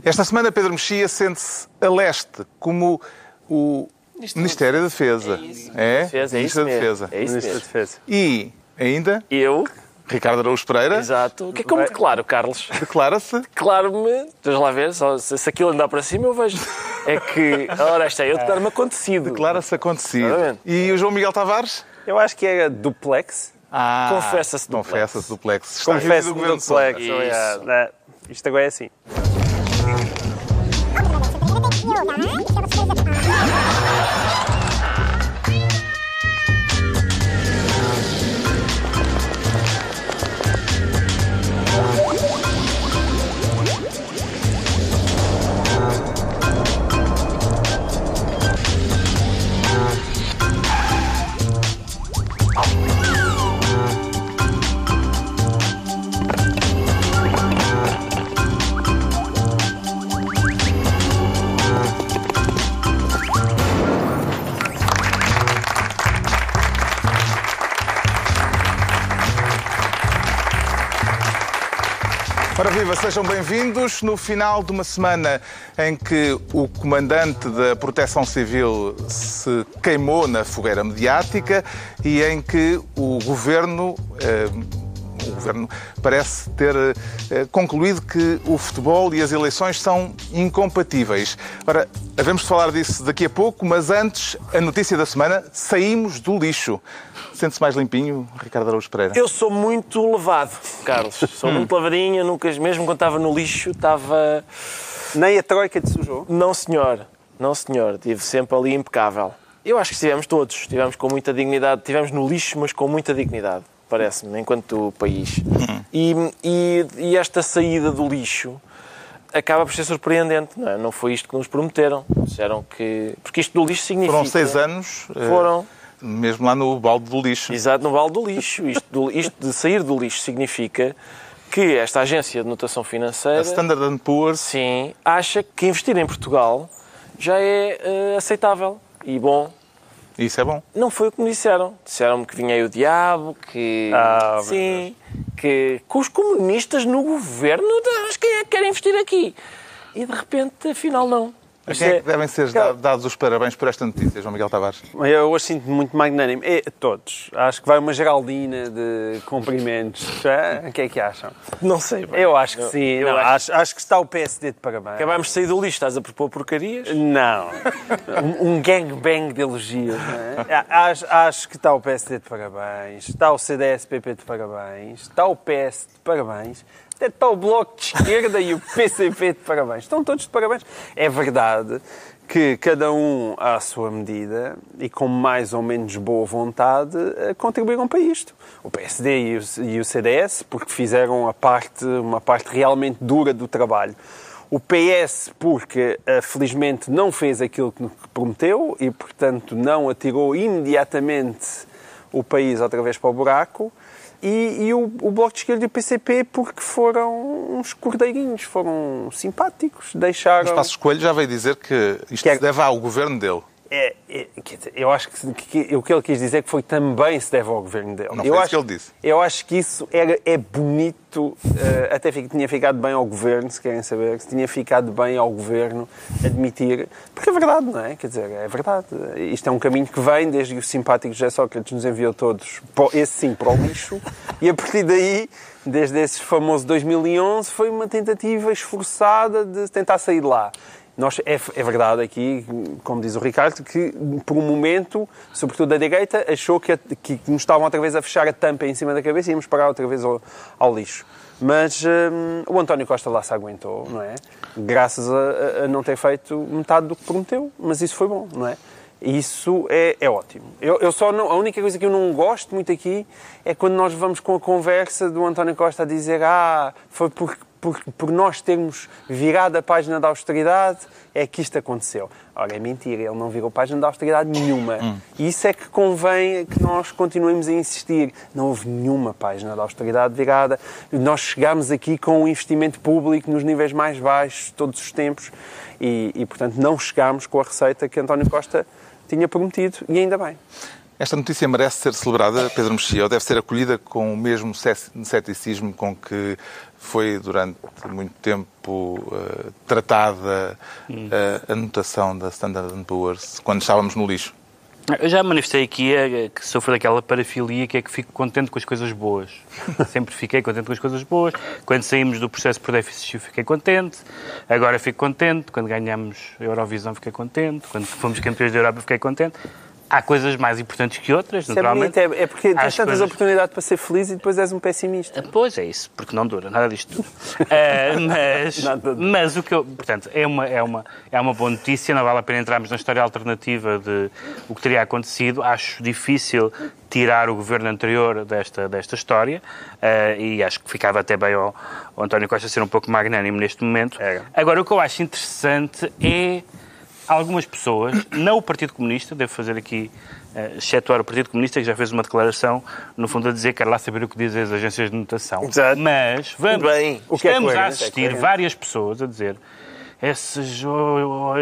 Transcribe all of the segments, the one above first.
Esta semana Pedro Mexia sente-se a leste como o Ministério da Defesa. Ministro da Defesa. É isso mesmo. E ainda... Eu... Ricardo Araújo Pereira. Exato. O que é que eu me declaro, Carlos? Declara-se? Declaro-me, deixa lá ver, se aquilo andar para cima eu vejo. É que, ora, esta é, eu declaro-me acontecido. Declara-se acontecido. Exatamente. E o João Miguel Tavares? Eu acho que é duplex. Confessa-se duplex. Confessa-se duplex. Confessa-se duplex. Isto agora é assim. Ora viva, sejam bem-vindos. No final de uma semana em que o comandante da Proteção Civil se queimou na fogueira mediática e em que o Governo parece ter concluído que o futebol e as eleições são incompatíveis. Ora, havemos de falar disso daqui a pouco, mas antes, a notícia da semana, saímos do lixo. Sente-se mais limpinho, Ricardo Araújo Pereira? Eu sou muito levado, Carlos. Sou muito lavadinho, nunca, mesmo quando estava no lixo, estava... Nem a troika te sujou? Não, senhor. Não, senhor. Estive sempre ali impecável. Eu acho que estivemos todos. Estivemos com muita dignidade. Estivemos no lixo, mas com muita dignidade, parece-me, enquanto país. E esta saída do lixo acaba por ser surpreendente, não é? Não foi isto que nos prometeram. Disseram que... Porque isto do lixo significa... Foram 6 anos... Foram... Mesmo lá no balde do lixo. Exato, no balde do lixo. Isto de sair do lixo significa que esta agência de notação financeira... A Standard & Poor's... Sim, acha que investir em Portugal já é aceitável e bom. Isso é bom. Não foi o que me disseram. Disseram-me que vinha aí o diabo, que... sim, que os comunistas no governo, mas quem é que quer investir aqui? E de repente, afinal, não. A quem é que devem ser dados os parabéns por esta notícia, João Miguel Tavares? Eu hoje sinto-me muito magnânimo. Todos. Acho que vai uma geraldina de cumprimentos. O que é que acham? Não sei. Bem. Eu acho que sim. Acho que está o PSD de parabéns. Acabámos de sair do lixo. Estás a propor porcarias? Não. Um gangbang de elogios. Não é? Acho que está o PSD de parabéns. Está o CDS-PP de parabéns. Está o PS de parabéns. Até está o Bloco de Esquerda e o PCP de parabéns. Estão todos de parabéns. É verdade que cada um, à sua medida e com mais ou menos boa vontade, contribuíram para isto. O PSD e o CDS, porque fizeram uma parte realmente dura do trabalho. O PS, porque felizmente não fez aquilo que prometeu e, portanto, não atirou imediatamente o país outra vez para o buraco. E o Bloco de Esquerda e o PCP porque foram uns cordeirinhos, foram simpáticos, deixaram... Mas Passos Coelho já veio dizer que isto se deve ao governo dele. Eu acho que o que ele quis dizer é que foi também se deve ao governo dele. Não foi isso que ele disse. Eu acho que isso é bonito, até tinha ficado bem ao governo, se querem saber, se tinha ficado bem ao governo admitir, porque é verdade, não é? Quer dizer, é verdade. Isto é um caminho que vem desde que o simpático José Sócrates nos enviou todos, esse sim, para o lixo, e a partir daí, desde esse famoso 2011, foi uma tentativa esforçada de tentar sair de lá. É verdade aqui, como diz o Ricardo, que por um momento, sobretudo a direita, achou que nos estavam outra vez a fechar a tampa em cima da cabeça e íamos parar outra vez ao lixo. Mas o António Costa lá se aguentou, não é? Graças a não ter feito metade do que prometeu, mas isso foi bom, não é? Isso é ótimo. A única coisa que eu não gosto muito aqui é quando nós vamos com a conversa do António Costa a dizer foi por nós termos virado a página da austeridade é que isto aconteceu. Ora, é mentira, ele não virou página da austeridade nenhuma. E isso é que convém que nós continuemos a insistir. Não houve nenhuma página da austeridade virada. Nós chegámos aqui com um investimento público nos níveis mais baixos de todos os tempos e portanto, não chegámos com a receita que António Costa tinha prometido, e ainda bem. Esta notícia merece ser celebrada, Pedro Mexia, ou deve ser acolhida com o mesmo ceticismo com que foi durante muito tempo tratada a anotação da Standard & Poor's quando estávamos no lixo? Eu já manifestei aqui que sofro daquela parafilia que é que fico contente com as coisas boas. Sempre fiquei contente com as coisas boas. Quando saímos do processo por déficit fiquei contente. Agora fico contente. Quando ganhamos a Eurovisão fiquei contente. Quando fomos campeões da Europa fiquei contente. Há coisas mais importantes que outras, naturalmente. É porque tens tantas oportunidades para ser feliz e depois és um pessimista. Pois é isso, porque não dura nada disto tudo. Mas o que eu... Portanto, é uma boa notícia, não vale a pena entrarmos na história alternativa de o que teria acontecido. Acho difícil tirar o governo anterior desta história e acho que ficava até bem ao António Costa ser um pouco magnânimo neste momento. Agora, o que eu acho interessante é algumas pessoas, não o Partido Comunista, devo fazer aqui, excetuar o Partido Comunista, que já fez uma declaração, no fundo a dizer que quer lá saber o que dizem as agências de notação. Exato. Mas estamos a assistir várias pessoas a dizer essas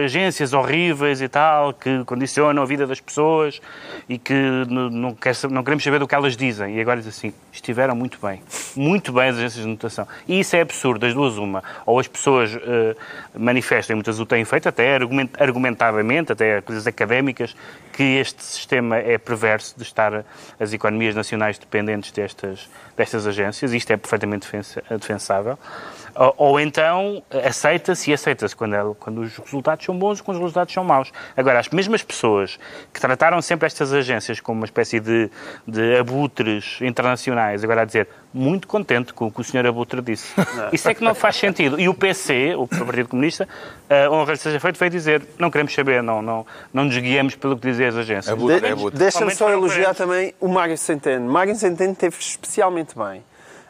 agências horríveis e tal, que condicionam a vida das pessoas e que não queremos saber do que elas dizem. E agora diz assim, estiveram muito bem as agências de notação. E isso é absurdo, das duas uma. Ou as pessoas manifestam, e muitas o têm feito, até argumentadamente, até coisas académicas, que este sistema é perverso de estar as economias nacionais dependentes destas agências. Isto é perfeitamente defensável. Ou então aceita-se quando os resultados são bons ou quando os resultados são maus. Agora, as mesmas pessoas que trataram sempre estas agências como uma espécie de abutres internacionais, agora a dizer muito contente com o que o senhor abutre disse. Isso é que não faz sentido. E o PC, o Partido Comunista, honra-lhe seja feito, veio dizer não queremos saber, não nos guiamos pelo que dizem as agências. Deixa-me só elogiar também o Mário Centeno. Mário Centeno esteve especialmente bem.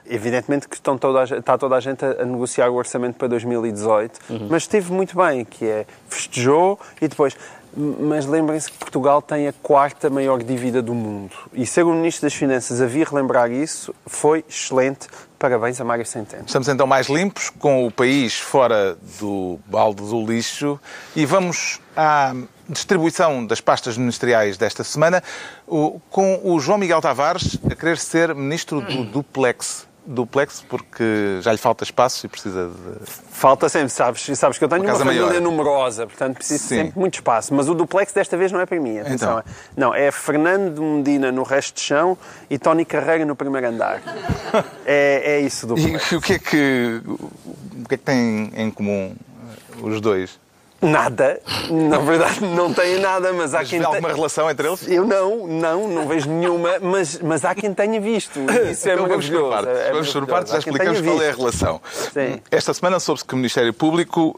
Evidentemente que está toda a gente a negociar o orçamento para 2018, mas esteve muito bem, que é festejou e depois... Mas lembrem-se que Portugal tem a 4ª maior dívida do mundo. E ser o Ministro das Finanças a vir relembrar isso foi excelente. Parabéns a Mário Centeno. Estamos então mais limpos, com o país fora do balde do lixo. E vamos à distribuição das pastas ministeriais desta semana, com o João Miguel Tavares a querer ser Ministro do Duplex. Duplex, porque já lhe falta espaço e precisa de... Falta sempre, sabes que eu tenho uma família numerosa, portanto preciso sempre de muito espaço. Mas o duplex desta vez não é para mim, atenção. Então. Não, é Fernando Medina no resto de chão e Tony Carreira no primeiro andar. É isso o duplex. E o que é que têm em comum os dois? Nada. Na verdade, não tenho nada, mas há quem... Há alguma relação entre eles? Eu não vejo nenhuma, mas há quem tenha visto. Isso então vamos por partes. Vamos por partes, já explicamos qual é a relação. Sim. Esta semana soube-se que o Ministério Público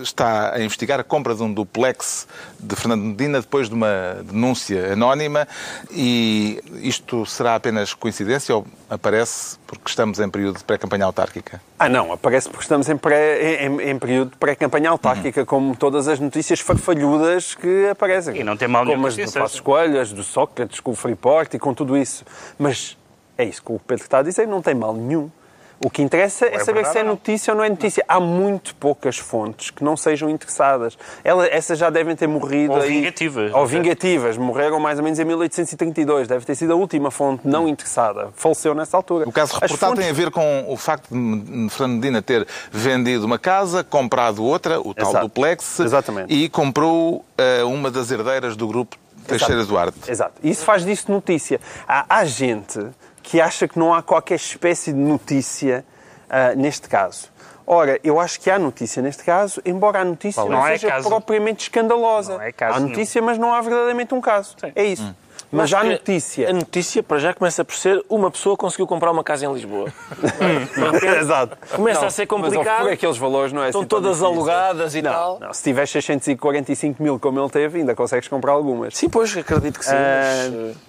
está a investigar a compra de um duplex de Fernando Medina depois de uma denúncia anónima e isto será apenas coincidência ou aparece porque estamos em período de pré-campanha autárquica? Não, aparece porque estamos em período de pré-campanha autárquica, como todas as notícias farfalhudas que aparecem. E não tem mal nenhum. Como as do Passos Coelho, as do Sócrates, com o Freeport e com tudo isso. Mas é isso que o Pedro está a dizer, não tem mal nenhum. O que interessa é saber se é notícia ou não é notícia. Há muito poucas fontes que não sejam interessadas. Essas já devem ter morrido... Ou vingativas. Ou vingativas. Morreram mais ou menos em 1832. Deve ter sido a última fonte não interessada. Faleceu nessa altura. O caso reportado tem a ver com o facto de Fernando Medina ter vendido uma casa, comprado outra, o tal duplex, e comprou uma das herdeiras do grupo Teixeira Duarte. Exato. Isso faz disso notícia. Há gente que acha que não há qualquer espécie de notícia neste caso. Ora, eu acho que há notícia neste caso, embora a notícia não seja propriamente escandalosa. Não é caso há notícia, mas não há verdadeiramente um caso. Sim. É isso. Mas há notícia. A notícia, para já, começa por ser uma pessoa conseguiu comprar uma casa em Lisboa. Exato. Começa a ser complicado. Por aqueles valores não é Estão todas alugadas e tal. Não. Se tiveres 645 mil como ele teve, ainda consegues comprar algumas. Sim, pois, acredito que sim.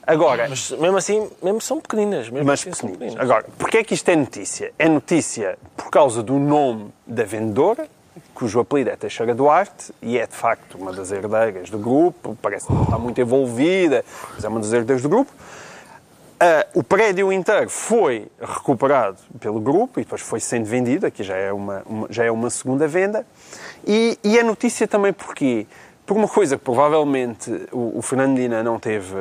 Agora... Mas mesmo assim, são pequeninas. São pequeninas. Agora, porquê é que isto é notícia? É notícia por causa do nome da vendedora, cujo apelido é Teixeira Duarte, e é de facto uma das herdeiras do grupo, parece que não está muito envolvida, mas é uma das herdeiras do grupo. O prédio inteiro foi recuperado pelo grupo e depois foi sendo vendido, aqui já é uma segunda venda. E a notícia também porquê? por uma coisa que provavelmente o Fernando Medina não teve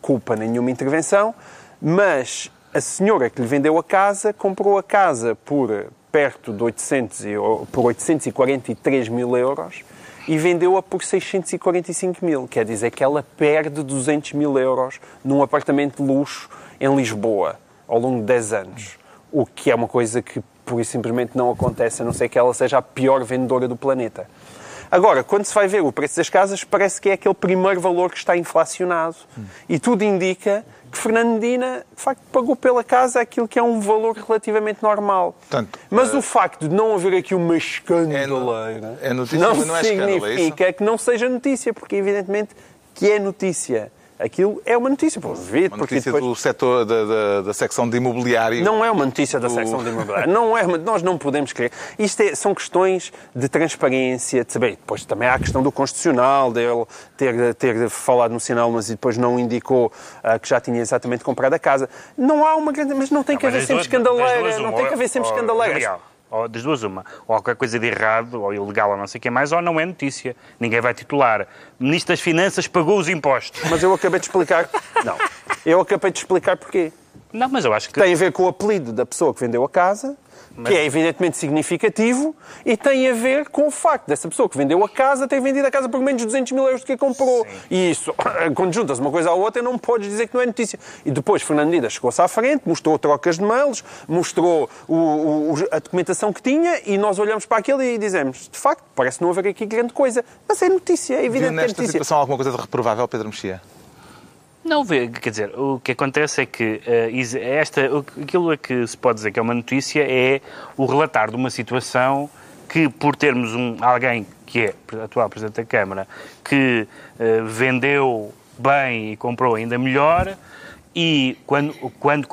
culpa em nenhuma intervenção, mas a senhora que lhe vendeu a casa comprou a casa por perto de 843 mil euros e vendeu-a por 645 mil. Quer dizer que ela perde 200 mil euros num apartamento de luxo em Lisboa ao longo de 10 anos. O que é uma coisa que, por isso, simplesmente não acontece, a não ser que ela seja a pior vendedora do planeta. Agora, quando se vai ver o preço das casas, parece que é aquele primeiro valor que está inflacionado. E tudo indica que Fernando Medina, de facto, pagou pela casa aquilo que é um valor relativamente normal. Portanto, mas o facto de não haver aqui uma escandaleira não significa que não seja notícia, porque evidentemente que é notícia. Aquilo é uma notícia. Uma notícia do setor da secção de imobiliário. Não é uma notícia da secção de imobiliário. Não é, nós não podemos crer. Isto são questões de transparência, de saber. Depois também há a questão do constitucional, dele ter falado no sinal, mas depois não indicou que já tinha exatamente comprado a casa. Não há uma grande... Mas não tem que haver sempre escandaleira. Não tem que haver sempre escandaleira. Ou das duas uma, ou qualquer coisa de errado, ou ilegal, ou não sei o que mais, ou não é notícia. Ninguém vai titular. O Ministro das Finanças pagou os impostos. Mas eu acabei de explicar... Não. Eu acabei de explicar porquê. Não, mas eu acho que... Tem a ver com o apelido da pessoa que vendeu a casa, que é evidentemente significativo, e tem a ver com o facto dessa pessoa que vendeu a casa ter vendido a casa por menos de 200 mil euros do que a comprou. Sim. E isso, quando juntas uma coisa à outra, não podes dizer que não é notícia. E depois Fernando Medina chegou-se à frente, mostrou trocas de mails, mostrou a documentação que tinha, e nós olhamos para aquilo e dizemos, de facto, parece não haver aqui grande coisa. Mas é notícia, é evidente que é notícia. Nesta situação alguma coisa de reprovável, Pedro Mexia? Não, quer dizer, o que acontece é que aquilo a que se pode dizer que é uma notícia é o relatar de uma situação que, por termos alguém que é atual Presidente da Câmara, que vendeu bem e comprou ainda melhor, e quando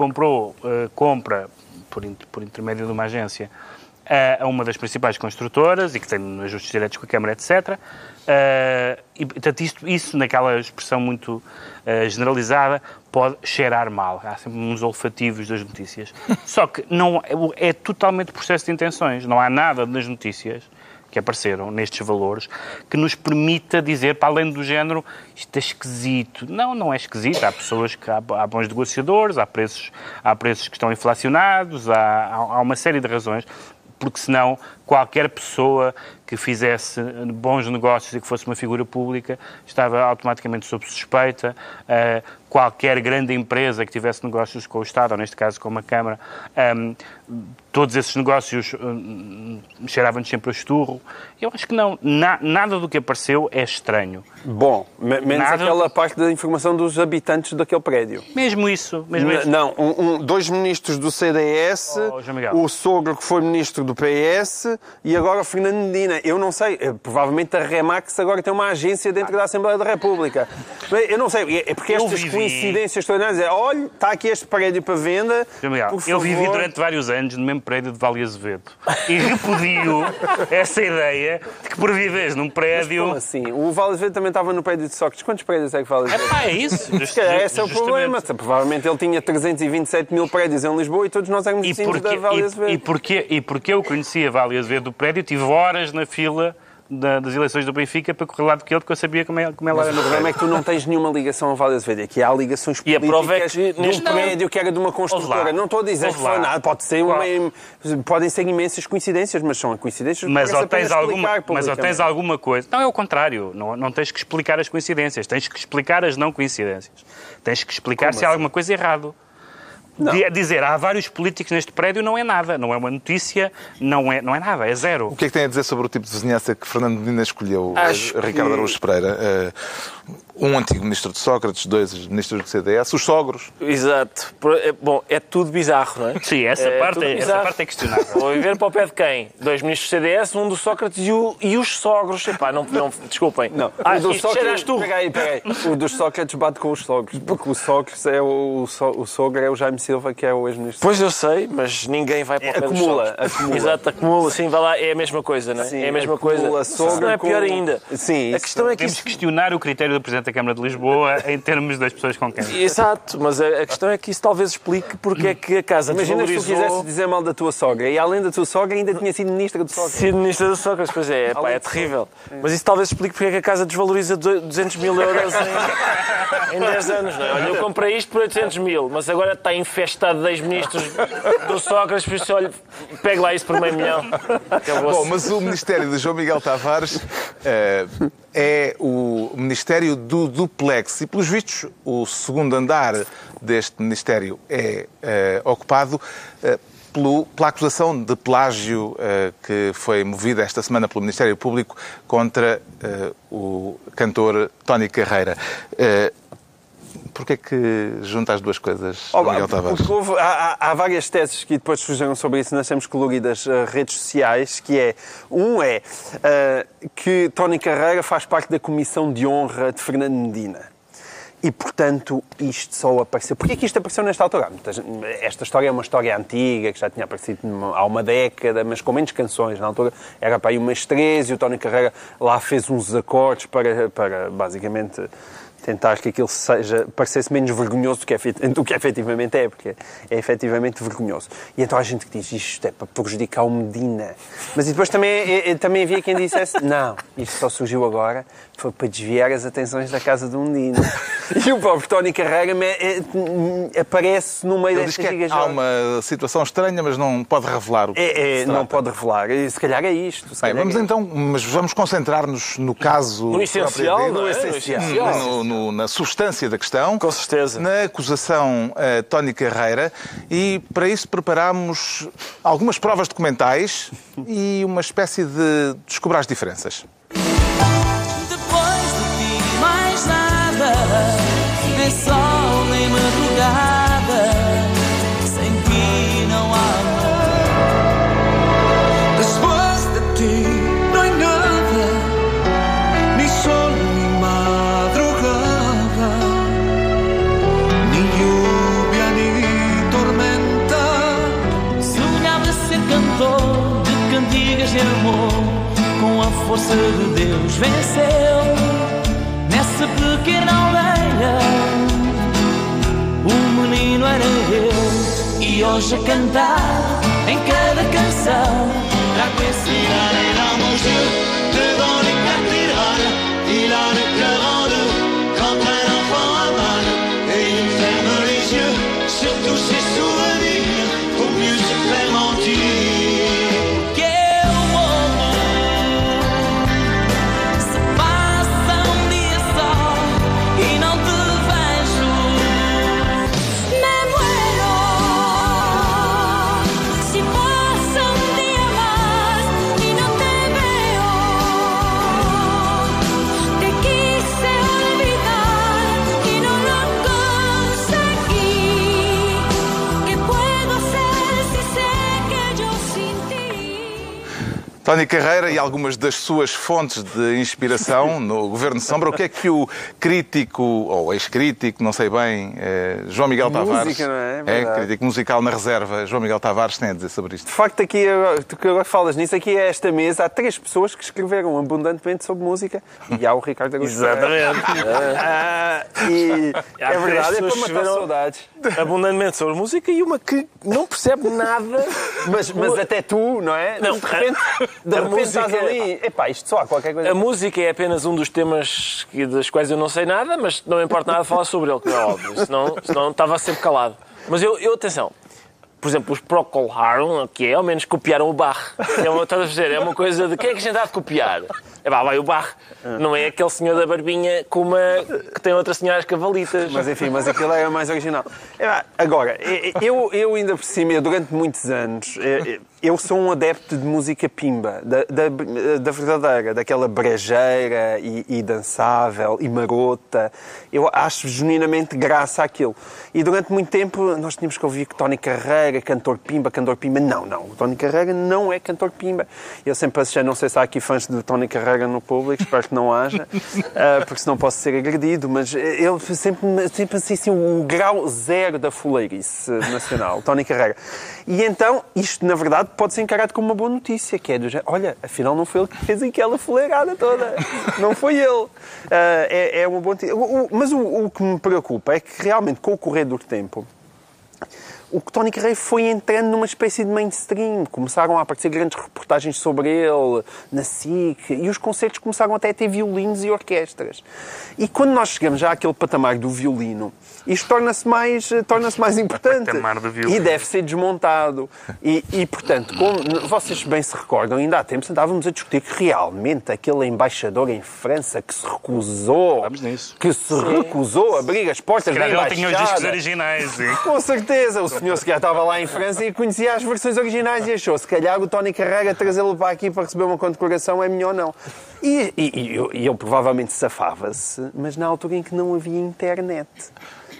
compra, por intermédio de uma agência, a uma das principais construtoras e que tem ajustes diretos com a Câmara, etc. E, portanto, isso, naquela expressão muito generalizada, pode cheirar mal. Há sempre uns olfativos das notícias. Só que não, é totalmente processo de intenções. Não há nada nas notícias que apareceram nestes valores que nos permita dizer, para além do género, isto é esquisito. Não é esquisito. Há pessoas que há bons negociadores, há preços que estão inflacionados, há uma série de razões. Porque senão qualquer pessoa que fizesse bons negócios e que fosse uma figura pública estava automaticamente sob suspeita. Qualquer grande empresa que tivesse negócios com o Estado, ou neste caso com uma Câmara, todos esses negócios cheiravam-nos sempre a esturro. Eu acho que não. Nada do que apareceu é estranho. Bom, menos aquela parte da informação dos habitantes daquele prédio. Mesmo isso. Não, dois ministros do CDS, o sogro que foi ministro do PS e agora o Fernando Medina. Eu não sei, provavelmente a Remax agora tem uma agência dentro da Assembleia da República. Eu não sei, é porque estas coincidências extraordinárias olha, está aqui este prédio para venda. Eu vivi durante vários anos no mesmo prédio de Vale Azevedo e repudio essa ideia de que por viveres num prédio... Mas como assim? O Vale Azevedo também estava no prédio de Sócrates. Quantos prédios é que Vale Azevedo? É isso. Esse é o problema. Provavelmente ele tinha 327 mil prédios em Lisboa e todos nós éramos vizinhos da Vale Azevedo. E porque eu conhecia Vale Azevedo do prédio, tive horas na fila das eleições do Benfica para correr lá do que ele, porque eu sabia como ela era no O problema é que tu não tens nenhuma ligação a Vale Azevedo. Aqui há ligações políticas de um prédio que era de uma construtora. Não estou a dizer que foi nada. Podem ser imensas coincidências, mas são coincidências mas tens alguma coisa... Não, é o contrário. Não tens que explicar as coincidências. Tens que explicar as não coincidências. Tens que explicar se há alguma coisa errado. Dizer há vários políticos neste prédio não é nada, não é uma notícia, não é nada, é zero. O que é que tem a dizer sobre o tipo de vizinhança que Fernando Medina escolheu, Ricardo Araújo Pereira? Um antigo ministro de Sócrates, dois ministros do CDS, os sogros. Exato. Bom, é tudo bizarro, não é? Sim, essa parte é questionável. Vou viver para o pé de quem? Dois ministros do CDS, um do Sócrates e os sogros. Epá, não, desculpem. Não. O do Sócrates, peraí. O dos Sócrates bate com os sogros, porque o Sócrates é o sogro é o Jaime Silva, que é o ex-ministro. Pois eu sei, mas ninguém vai para o pé dos sogros. Acumula. Exato, acumula. Sim, vai lá, é a mesma coisa, não é? Sim, é a mesma coisa. Se não é pior ainda. Sim. A questão é que temos que questionar o critério do Presidente da Câmara de Lisboa em termos das pessoas com quem. Exato, mas a questão é que isso talvez explique porque é que a casa desvalorizou... Imagina se tu quisesse dizer mal da tua sogra e além da tua sogra ainda tinha sido ministra do sogra. Sido ministra do sogra, pois é, pá, é terrível. Mas isso talvez explique porque é que a casa desvaloriza 200 mil euros em 10 anos, não é? Olha, eu comprei isto por 800 mil, mas agora está infestado de ex-ministros do Sócrates, por isso, olha, pegue lá isso por $500 000. Bom, mas o Ministério de João Miguel Tavares é o Ministério do Duplex e, pelos vistos, o segundo andar deste Ministério é ocupado pela acusação de plágio que foi movida esta semana pelo Ministério Público contra o cantor Tony Carreira. Porquê é que junta as duas coisas, Miguel Tavares? Porque há várias teses que depois surgiram sobre isso nas sempre coloridas redes sociais, que é que Tony Carreira faz parte da Comissão de Honra de Fernando Medina. E, portanto, isto só apareceu... Porquê que isto apareceu nesta altura? Esta história é uma história antiga, que já tinha aparecido há uma década, mas com menos canções. Na altura era para aí umas 13 e o Tony Carreira lá fez uns acordes para basicamente... tentar que aquilo parecesse menos vergonhoso do que efetivamente é, porque é efetivamente vergonhoso. E então há gente que diz, isto é para prejudicar o Medina. Mas e depois também havia quem dissesse, não, isto só surgiu agora, foi para desviar as atenções da casa do Medina. E o próprio Tony Carreira aparece no meio desta gigajoga. Ele diz que há uma situação estranha, mas não pode revelar o que se não trata. pode revelar. E, se calhar é isto. Bem, vamos então, mas vamos concentrar-nos no caso... No essencial, não é? Na substância da questão. Com certeza. Na acusação a Tony Carreira. E para isso preparámos algumas provas documentais e uma espécie de descobrir as diferenças. Depois de ti, mais nada, nem sol, nem madrugada, sem ti não há amor. Depois de ti, não há nada, nem sol, nem madrugada, nem lluvia, nem tormenta. Sonhava ser cantor de cantigas de amor. Com a força de Deus venceu nessa pequena aldeia. O menino era eu e hoje a cantar em cada canção. Trago esse ir et la manger devant les cathédrales. Il a le cœur en deux quand un enfant a mal et il ferme les yeux sur tous ses souvenirs pour mieux se faire mentir. Tony Carreira e algumas das suas fontes de inspiração no Governo Sombra. O que é que o crítico, ou ex-crítico, não sei bem, João Miguel Tavares, não é? Crítico musical na reserva, João Miguel Tavares, tem a dizer sobre isto? De facto, aqui, tu que agora falas nisso, aqui a esta mesa há 3 pessoas que escreveram abundantemente sobre música e há o Ricardo Augusto. Exatamente. E é verdade, é para matar saudades. Abundantemente sobre música e uma que não percebe nada. Mas até tu, não é? Não, de repente estás ali, epá, isto só há qualquer coisa. A música é apenas um dos temas das quais eu não sei nada, mas não me importa nada falar sobre ele, que é óbvio, senão estava sempre calado. Mas eu atenção, por exemplo, os Procol Harum, que ao menos copiaram o Bach. É uma coisa de quem é que a gente há de copiar? Vai o Bach. Não é aquele senhor da barbinha que tem outras senhoras cavalitas. Mas enfim, aquilo é mais original. Agora, eu ainda por cima, durante muitos anos, eu sou um adepto de música pimba, da verdadeira, daquela brejeira e dançável e marota. Eu acho genuinamente graça àquilo. E durante muito tempo nós tínhamos que ouvir que Tony Carreira, cantor pimba. Não, o Tony Carreira não é cantor pimba. Eu sempre achei, não sei se há aqui fãs de Tony Carreira Carrega no público, espero que não haja, porque senão posso ser agredido, mas ele sempre assim, o grau zero da fuleirice nacional, Tony Carrega. E então, isto na verdade pode ser encarado como uma boa notícia, que é do género, olha, afinal não foi ele que fez aquela fuleirada toda, não foi ele. É uma boa notícia. Mas o que me preocupa é que realmente com o correr do tempo, o Tony Carreira foi entrando numa espécie de mainstream. Começaram a aparecer grandes reportagens sobre ele na SIC e os concertos começaram até a ter violinos e orquestras. E quando nós chegamos já àquele patamar do violino, isto torna-se mais importante e deve ser desmontado. E portanto, como vocês bem se recordam, ainda há tempo estávamos a discutir que realmente aquele embaixador em França que se recusou a abrir as portas da embaixada... Ele tinha os discos originais. Sim. Com certeza, o senhor sequer estava lá em França e conhecia as versões originais e achou, se calhar o Tony Carrega trazê-lo para aqui para receber uma condecoração é melhor não. E ele provavelmente safava-se, mas na altura em que não havia internet.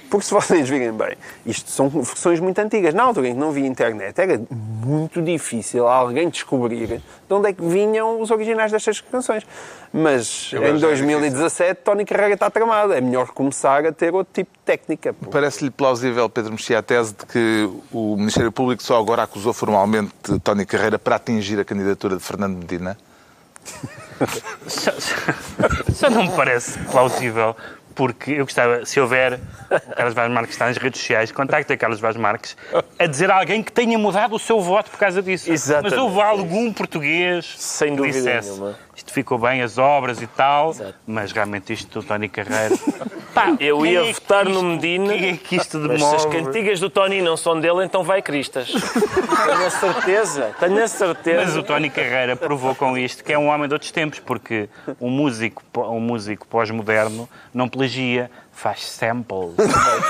Porque se vocês virem bem, isto são versões muito antigas. Na altura em que não havia internet, era muito difícil alguém descobrir de onde é que vinham os originais destas canções. Mas em 2017, Tony Carrega está tramado. É melhor começar a ter outro tipo de técnica. Parece-lhe plausível, Pedro Mexia, a tese de que o Ministério Público só agora acusou formalmente Tony Carreira para atingir a candidatura de Fernando Medina? Só não me parece plausível. Porque eu gostava, se houver, o Carlos Vaz Marques está nas redes sociais, contacte a Carlos Vaz Marques a dizer a alguém que tenha mudado o seu voto por causa disso. Exatamente. Mas houve algum português sem que dissesse isto ficou bem, as obras e tal, mas realmente isto do Tony Carreira... Pá, eu ia votar no Medina, que isto mas se as cantigas do Tony não são dele, então vai Cristas. Tenho a certeza. Mas o Tony Carreira provou com isto que é um homem de outros tempos, porque um músico pós-moderno não plagia, faz samples,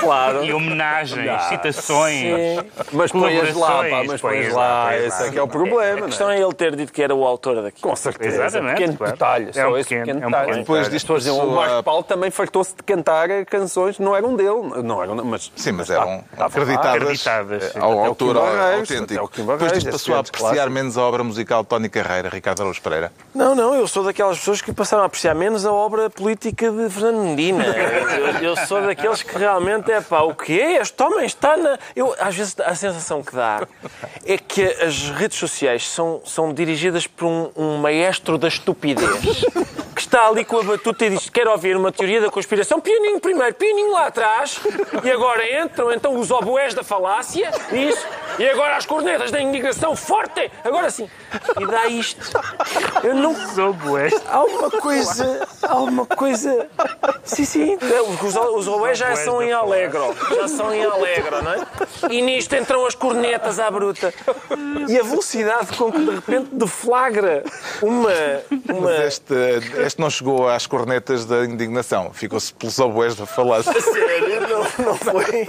claro. E homenagens, citações, mas pões lá, esse é que é o problema. A questão é ele ter dito que era o autor daqui. Com certeza. Exatamente. Pequeno detalhe. É um pequeno detalhe. Depois disto, o Marco Paulo também fartou-se de cantar canções que não eram dele. Não eram, mas eram acreditadas ao autor autêntico. Depois disto passou a apreciar menos a obra musical de Tony Carreira, Ricardo Araújo Pereira. Não, eu sou daquelas pessoas que passaram a apreciar menos a obra política de Fernando Medina. Eu sou daqueles que realmente o quê? Este homem está na... Às vezes a sensação que dá é que as redes sociais são dirigidas por um maestro da estupidez que está ali com a batuta e diz: quero ouvir uma teoria da conspiração, pianinho primeiro, pianinho lá atrás, e agora entram então os oboés da falácia, isso, e agora as cornetas da indignação forte, agora sim. E dá isto. Eu não... Há uma coisa... Sim. Os oboés já são em Alegro. Não é? E nisto entram as cornetas à bruta. E a velocidade com que de repente deflagra uma... Mas este não chegou às cornetas da indignação. Ficou-se pelos oboés da falácia. A sério? Não foi?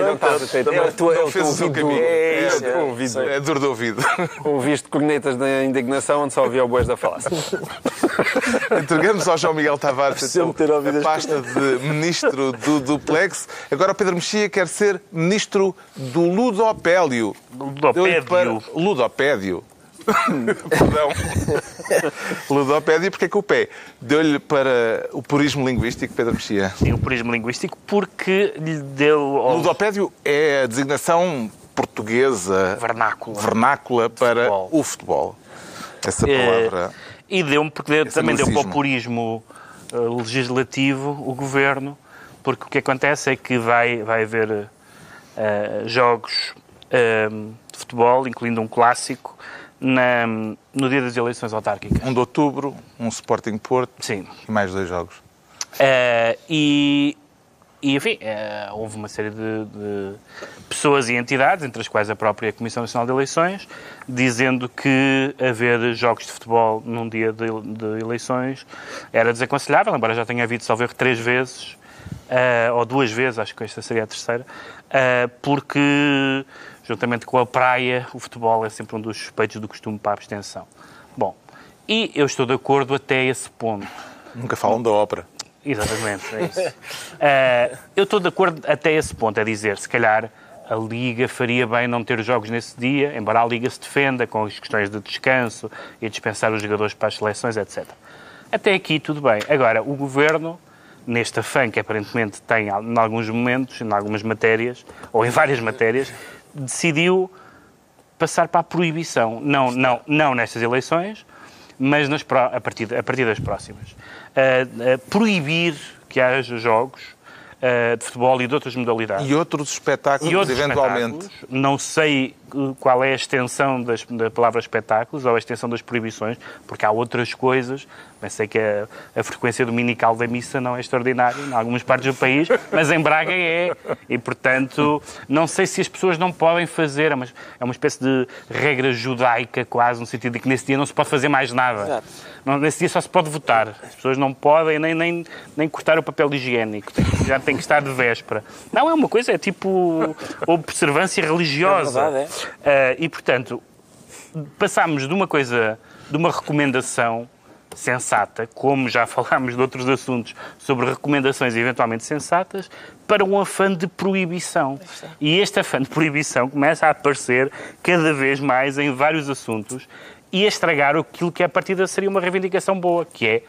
Não estás a ter. Não fez o seu caminho. É duro de ouvido. Ouviste cornetas da indignação onde só havia oboés da falácia. Entregamos ao João Miguel Tavares a pasta de ministro do duplex. Agora o Pedro Mexia quer ser ministro do ludopédio. Ludopédio. Perdão. Ludopédia, porque é que o pé deu-lhe para o purismo linguístico, Pedro Mexia? Sim, o purismo linguístico porque lhe deu... Ludopédio é a designação portuguesa vernácula para o futebol. Essa palavra... E deu-me, porque também deu para o purismo legislativo o governo, porque o que acontece é que vai haver jogos de futebol, incluindo um clássico, no dia das eleições autárquicas. 1 de outubro, um Sporting Porto. Sim. E mais 2 jogos. Enfim, houve uma série de pessoas e entidades, entre as quais a própria Comissão Nacional de Eleições, dizendo que haver jogos de futebol num dia de eleições era desaconselhável, embora já tenha havido, salvo erro, 3 vezes, ou 2 vezes, acho que esta seria a terceira, porque, juntamente com a praia, o futebol é sempre um dos suspeitos do costume para a abstenção. Bom, e eu estou de acordo até esse ponto. Nunca falam da ópera. Exatamente, é isso. Eu estou de acordo até esse ponto, é dizer, se calhar a Liga faria bem não ter jogos nesse dia, embora a Liga se defenda com as questões de descanso e dispensar os jogadores para as seleções, etc. Até aqui tudo bem. Agora, o Governo, neste afã que aparentemente tem em alguns momentos, em algumas matérias, ou em várias matérias, decidiu passar para a proibição. Não nestas eleições, mas a partir das próximas. Proibir que haja jogos de futebol e de outras modalidades. E outros espetáculos, eventualmente. Não sei qual é a extensão da palavra espetáculos ou a extensão das proibições, porque há outras coisas. Bem, sei que a frequência dominical da missa não é extraordinária em algumas partes do país, mas em Braga é. E, portanto, não sei se as pessoas não podem fazer. É uma espécie de regra judaica, quase, no sentido de que nesse dia não se pode fazer mais nada. Exato. Nesse dia só se pode votar. As pessoas não podem nem cortar o papel higiênico. Já tem que estar de véspera. Não, é uma coisa, é tipo observância religiosa. É verdade, E, portanto, passámos de uma recomendação sensata, como já falámos de outros assuntos sobre recomendações eventualmente sensatas, para um afã de proibição. E este afã de proibição começa a aparecer cada vez mais em vários assuntos e a estragar aquilo que a partida seria uma reivindicação boa, que é,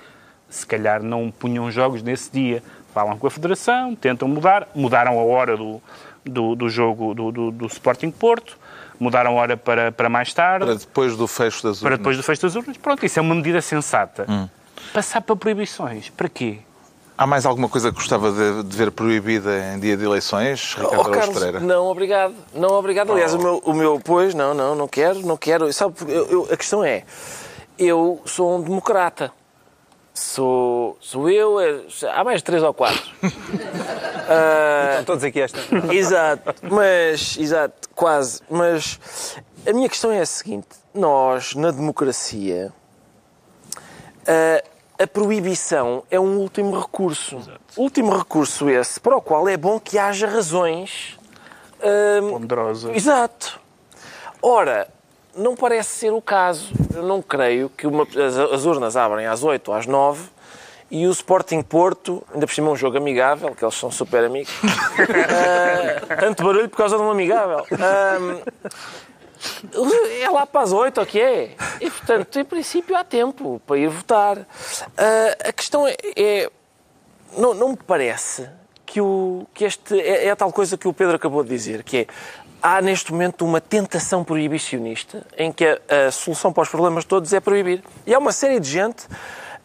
se calhar não punham jogos nesse dia. Falam com a Federação, tentam mudar, mudaram a hora do jogo do Sporting Porto, mudaram a hora para mais tarde. Para depois do fecho das urnas. Para depois do fecho das urnas. Pronto, isso é uma medida sensata. Passar para proibições, para quê? Há mais alguma coisa que gostava de ver proibida em dia de eleições, Ricardo Araújo Carlos, Pereira? não, obrigado. Não, obrigado. Aliás, o meu pois, não quero. Sabe, a questão é, eu sou um democrata. Sou eu, há mais de 3 ou 4. Estão todos aqui esta. Exato, quase. Mas a minha questão é a seguinte: nós, na democracia, a proibição é um último recurso. Exato. Último recurso esse, para o qual é bom que haja razões Ponderosas. Exato. Ora, não parece ser o caso. Eu não creio que as urnas abrem às 8 ou às 9 e o Sporting Porto, ainda por cima um jogo amigável, que eles são super amigos, tanto barulho por causa de um amigável. É lá para as 8, o que é? E, portanto, em princípio há tempo para ir votar. A questão é não me parece que este é a tal coisa que o Pedro acabou de dizer, que é: há neste momento uma tentação proibicionista em que a solução para os problemas todos é proibir. E há uma série de gente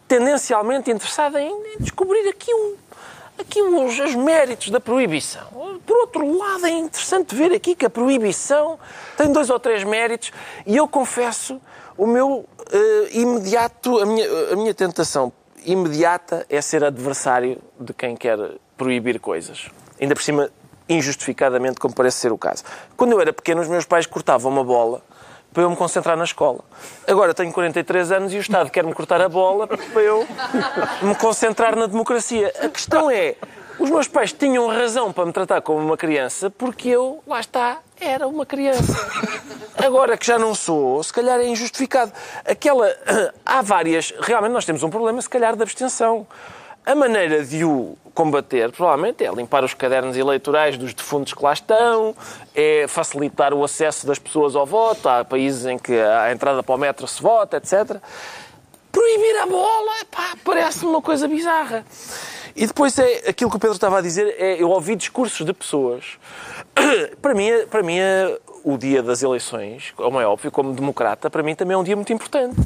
tendencialmente interessada em descobrir aqui os méritos da proibição. Por outro lado, é interessante ver aqui que a proibição tem 2 ou 3 méritos e eu confesso, o meu a minha tentação imediata é ser adversário de quem quer proibir coisas. Ainda por cima, injustificadamente, como parece ser o caso. Quando eu era pequeno, os meus pais cortavam uma bola para eu me concentrar na escola. Agora tenho 43 anos e o Estado quer-me cortar a bola para eu me concentrar na democracia. A questão é, os meus pais tinham razão para me tratar como uma criança porque eu, lá está, era uma criança. Agora que já não sou, se calhar é injustificado. Há várias... Realmente nós temos um problema, se calhar, de abstenção. A maneira de o combater, provavelmente, é limpar os cadernos eleitorais dos defuntos que lá estão, é facilitar o acesso das pessoas ao voto, há países em que a entrada para o metro se vota, etc. Proibir a bola, parece-me uma coisa bizarra. E depois é aquilo que o Pedro estava a dizer, eu ouvi discursos de pessoas. Para mim, o dia das eleições, como é óbvio, como democrata, para mim também é um dia muito importante.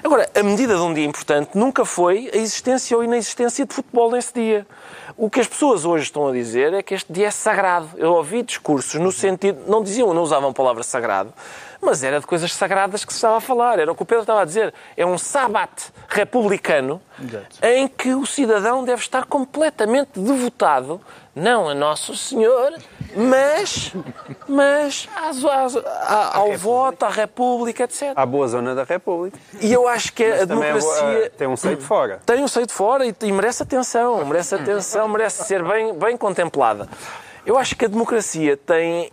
Agora, a medida de um dia importante nunca foi a existência ou inexistência de futebol nesse dia. O que as pessoas hoje estão a dizer é que este dia é sagrado. Eu ouvi discursos no sentido... Não usavam a palavra sagrado, mas era de coisas sagradas que se estava a falar. Era o que o Pedro estava a dizer. É um sábado republicano. Exato. Em que o cidadão deve estar completamente devotado, não a Nosso Senhor, mas ao voto, à República, etc. À boa zona da República. E eu acho que a democracia... Tem um seio de fora. Tem um seio de fora e merece atenção, merece ser bem contemplada. Eu acho que a democracia tem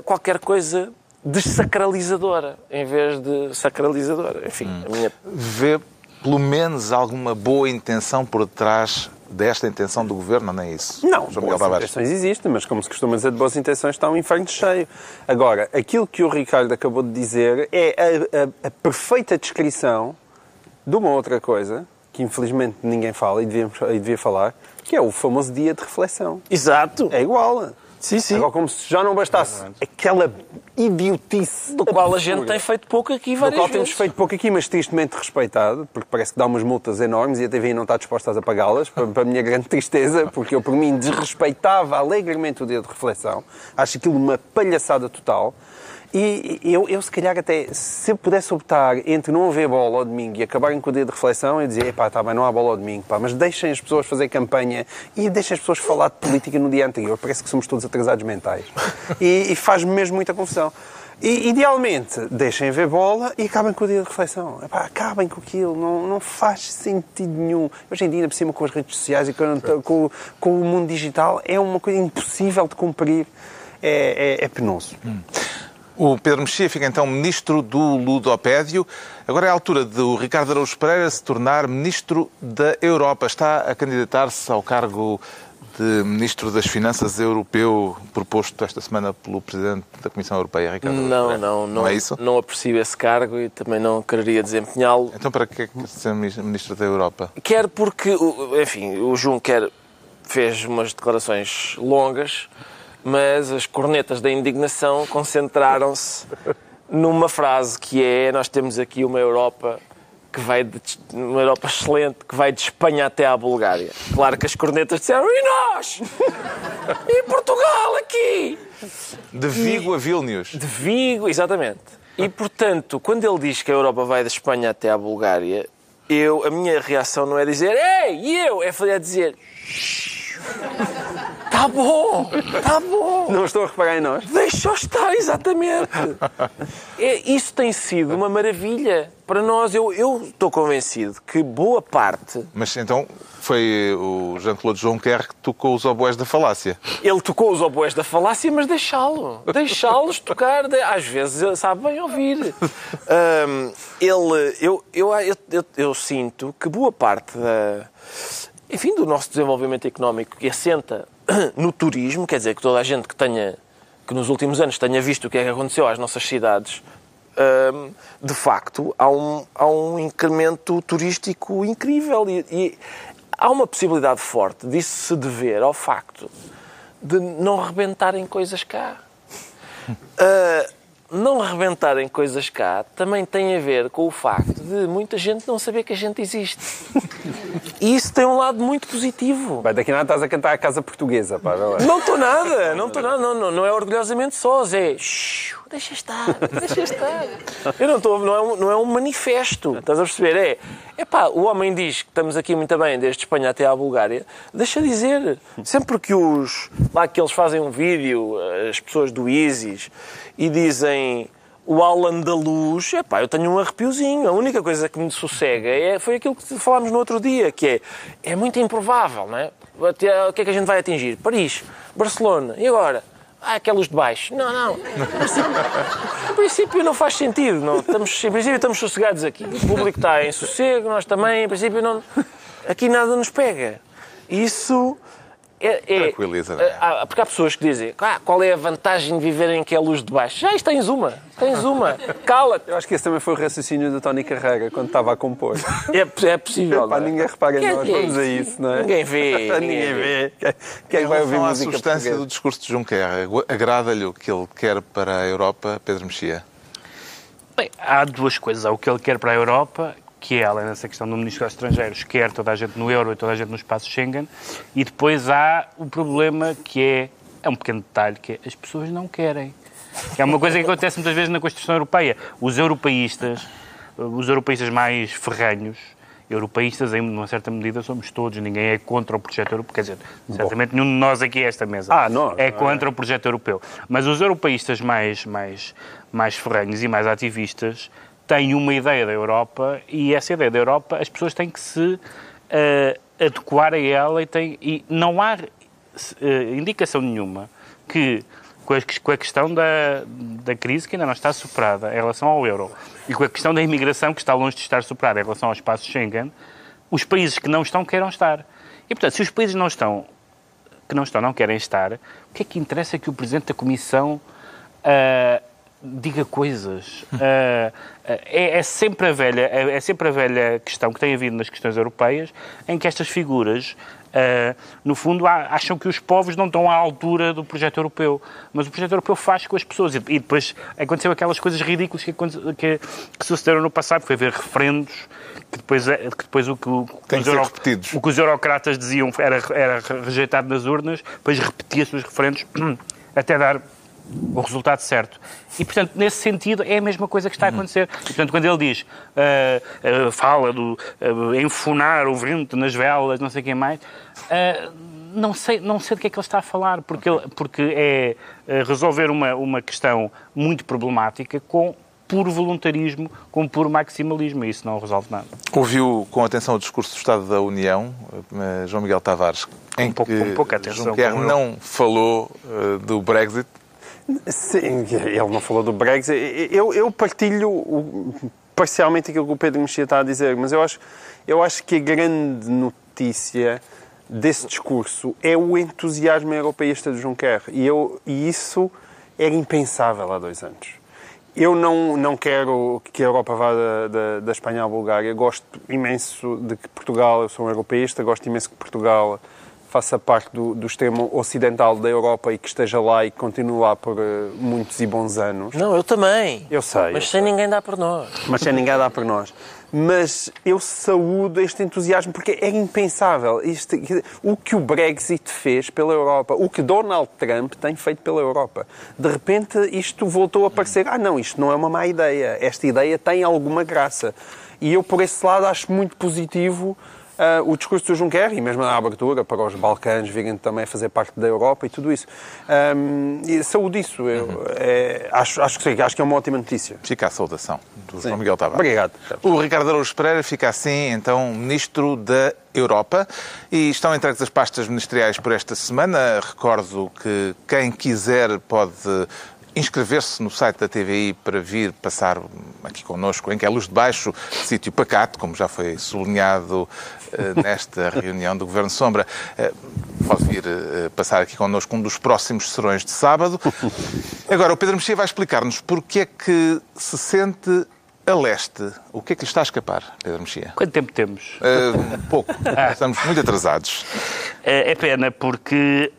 qualquer coisa desacralizadora, em vez de sacralizadora. Enfim, a minha... Vê, pelo menos, alguma boa intenção por detrás desta intenção do Governo, não é isso? Não, boas intenções existem, mas como se costuma dizer, de boas intenções está um inferno cheio. Agora, aquilo que o Ricardo acabou de dizer é a perfeita descrição de uma outra coisa, que infelizmente ninguém fala e devia falar, que é o famoso dia de reflexão. Exato. É igual. Sim, sim. Agora, como se já não bastasse aquela idiotice do qual a gente tem feito pouco aqui várias vezes. Temos feito pouco aqui, mas tristemente respeitado, porque parece que dá umas multas enormes e a TVI não está disposta a pagá-las, para a minha grande tristeza, porque eu, por mim, desrespeitava alegremente o dia de reflexão. Acho aquilo uma palhaçada total. E eu, se calhar, até, se eu pudesse optar entre não haver bola ao domingo e acabarem com o dia de reflexão, eu dizia, está bem, não há bola ao domingo, mas deixem as pessoas fazer campanha e deixem as pessoas falar de política no dia anterior. Parece que somos todos atrasados mentais. E faz-me mesmo muita confusão. E, idealmente, deixem haver bola e acabem com o dia de reflexão. Acabem com aquilo, não faz sentido nenhum. Hoje em dia, por cima, com as redes sociais e com o mundo digital, é uma coisa impossível de cumprir. É penoso. O Pedro Mexia fica então ministro do Ludopédio. Agora é a altura do Ricardo Araújo Pereira se tornar ministro da Europa. Está a candidatar-se ao cargo de ministro das Finanças europeu proposto esta semana pelo Presidente da Comissão Europeia, Ricardo Araújo Pereira. Não é isso? Não aprecio esse cargo e também não quereria desempenhá-lo. Então para que quer ser ministro da Europa? Quero porque, enfim, o Juncker fez umas declarações longas, mas as cornetas da indignação concentraram-se numa frase que é: nós temos aqui uma Europa uma Europa excelente que vai de Espanha até à Bulgária. Claro que as cornetas disseram: e nós? E Portugal aqui? De Vigo a Vilnius. De Vigo, exatamente. E, portanto, quando ele diz que a Europa vai de Espanha até à Bulgária, a minha reação não é dizer ei, é dizer está bom. Não estou a reparar em nós. Deixa-o estar, exatamente. Isso tem sido uma maravilha para nós. Eu estou convencido que boa parte... Mas então foi o Jean-Claude Juncker que tocou os oboés da falácia. Ele tocou os oboés da falácia, mas deixá-los tocar. Às vezes sabe bem ouvir. Eu sinto que boa parte do nosso desenvolvimento económico que assenta no turismo, quer dizer, que toda a gente que nos últimos anos tenha visto o que é que aconteceu às nossas cidades, de facto, há um incremento turístico incrível e há uma possibilidade forte disso se dever ao facto de não rebentarem coisas cá. Não rebentarem coisas cá também tem a ver com o facto de muita gente não saber que a gente existe. E isso tem um lado muito positivo. Daqui a nada estás a cantar a Casa Portuguesa. Não estou nada. Não é orgulhosamente sós. É deixa estar. Eu não é um manifesto. Estás a perceber? O homem diz que estamos aqui muito bem, desde Espanha até à Bulgária. Deixa dizer. Sempre que que eles fazem um vídeo, as pessoas do ISIS, e dizem o Alan da Luz, eu tenho um arrepiozinho. A única coisa que me sossega foi aquilo que falámos no outro dia, que é muito improvável, não é? O que é que a gente vai atingir? Paris, Barcelona, e agora? Aquela luz de baixo. Não. Em princípio não faz sentido. Em princípio estamos sossegados aqui. O público está em sossego, nós também. Em princípio não... Aqui nada nos pega. Isso... Tranquiliza, não é? Porque há pessoas que dizem qual é a vantagem de viverem que é a luz de baixo? Já tens uma. Cala-te. Eu acho que esse também foi o raciocínio do Tony Carreira quando estava a compor. É possível. Ninguém repara em nós, vamos a isso, não é? Ninguém vê. Ninguém vê. Quem vai ouvir música a substância do discurso de Juncker, agrada-lhe o que ele quer para a Europa, Pedro Mexia? Bem, há duas coisas. Há o que ele quer para a Europa, que é, além dessa questão do Ministro dos Estrangeiros, quer toda a gente no euro e toda a gente no espaço Schengen, e depois há o problema que é um pequeno detalhe, que é as pessoas não querem. É uma coisa que acontece muitas vezes na Constituição Europeia. Os europeístas mais ferrenhos, europeístas em uma certa medida somos todos, ninguém é contra o projeto europeu, quer dizer, certamente nenhum de nós aqui a esta mesa é contra o projeto europeu. Mas os europeístas mais ferrenhos e mais ativistas têm uma ideia da Europa e essa ideia da Europa as pessoas têm que se adequar a ela e não há indicação nenhuma que com a questão da crise que ainda não está superada em relação ao euro e com a questão da imigração que está longe de estar superada em relação ao espaço Schengen, os países que não estão queiram estar. E, portanto, se os países não querem estar, o que é que interessa que o Presidente da Comissão diga coisas. É sempre a velha questão que tem havido nas questões europeias, em que estas figuras, no fundo, acham que os povos não estão à altura do projeto europeu. Mas o projeto europeu faz com as pessoas. E depois aconteceu aquelas coisas ridículas que sucederam no passado. Foi haver referendos que depois o que os eurocratas diziam era rejeitado nas urnas, depois repetia-se os referendos até dar o resultado certo. E, portanto, nesse sentido, é a mesma coisa que está a acontecer. E, portanto, quando ele diz, fala do enfunar o vento nas velas, não sei quem mais, não sei do que é que ele está a falar, porque é resolver uma questão muito problemática com puro voluntarismo, com puro maximalismo, e isso não resolve nada. Ouviu com atenção o discurso do Estado da União, João Miguel Tavares, em que pouca atenção, Juncker não falou do Brexit? Sim, ele não falou do Brexit. Eu partilho parcialmente aquilo que o Pedro Mexia está a dizer, mas eu acho que a grande notícia desse discurso é o entusiasmo europeísta de Juncker. E isso era impensável há 2 anos. Eu não quero que a Europa vá da Espanha à Bulgária. Gosto imenso de que Portugal, eu sou um europeísta, gosto imenso que Portugal faça parte do extremo ocidental da Europa e que esteja lá e que continue lá por muitos e bons anos. Não, eu também. Eu sei. Mas sem ninguém dar por nós. Mas eu saúdo este entusiasmo porque é impensável. O que o Brexit fez pela Europa, o que Donald Trump tem feito pela Europa. De repente isto voltou a parecer, não, isto não é uma má ideia. Esta ideia tem alguma graça. E eu, por esse lado, acho muito positivo o discurso do Juncker e mesmo a abertura para os Balcãs virem também fazer parte da Europa e tudo isso. Saúde isso. Acho que é uma ótima notícia. Fica a saudação do João Miguel Tavares. Obrigado. O Ricardo Araújo Pereira fica assim, então, Ministro da Europa. E estão entregues as pastas ministeriais por esta semana. Recordo que quem quiser pode inscrever-se no site da TVI para vir passar aqui connosco, em que é Luz de Baixo, sítio pacato, como já foi sublinhado nesta reunião do Governo Sombra. Pode vir passar aqui connosco um dos próximos serões de sábado. Agora, o Pedro Mexia vai explicar-nos porque é que se sente a leste. O que é que lhe está a escapar, Pedro Mexia? Quanto tempo temos? Pouco. Estamos muito atrasados. É pena, porque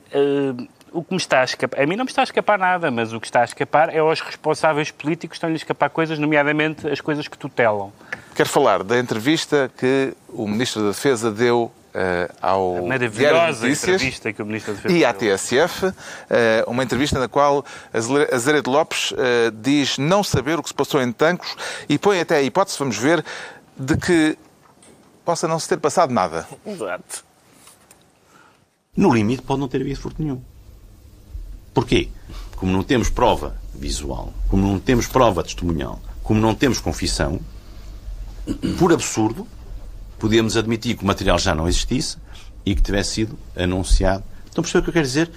o que me está a escapar... A mim não me está a escapar nada, mas o que está a escapar é aos responsáveis políticos que estão-lhe a escapar coisas, nomeadamente as coisas que tutelam. Quero falar da entrevista que o Ministro da Defesa deu ao Diário de Notícias que o Ministro da Defesa e à TSF, uma entrevista na qual Azeredo Lopes diz não saber o que se passou em Tancos e põe até a hipótese, vamos ver, de que possa não se ter passado nada. Exato. No limite pode não ter havido furto nenhum. Porquê? Como não temos prova visual, como não temos prova testemunhal, como não temos confissão, por absurdo, podíamos admitir que o material já não existisse e que tivesse sido anunciado. Estão a perceber o que eu quero dizer?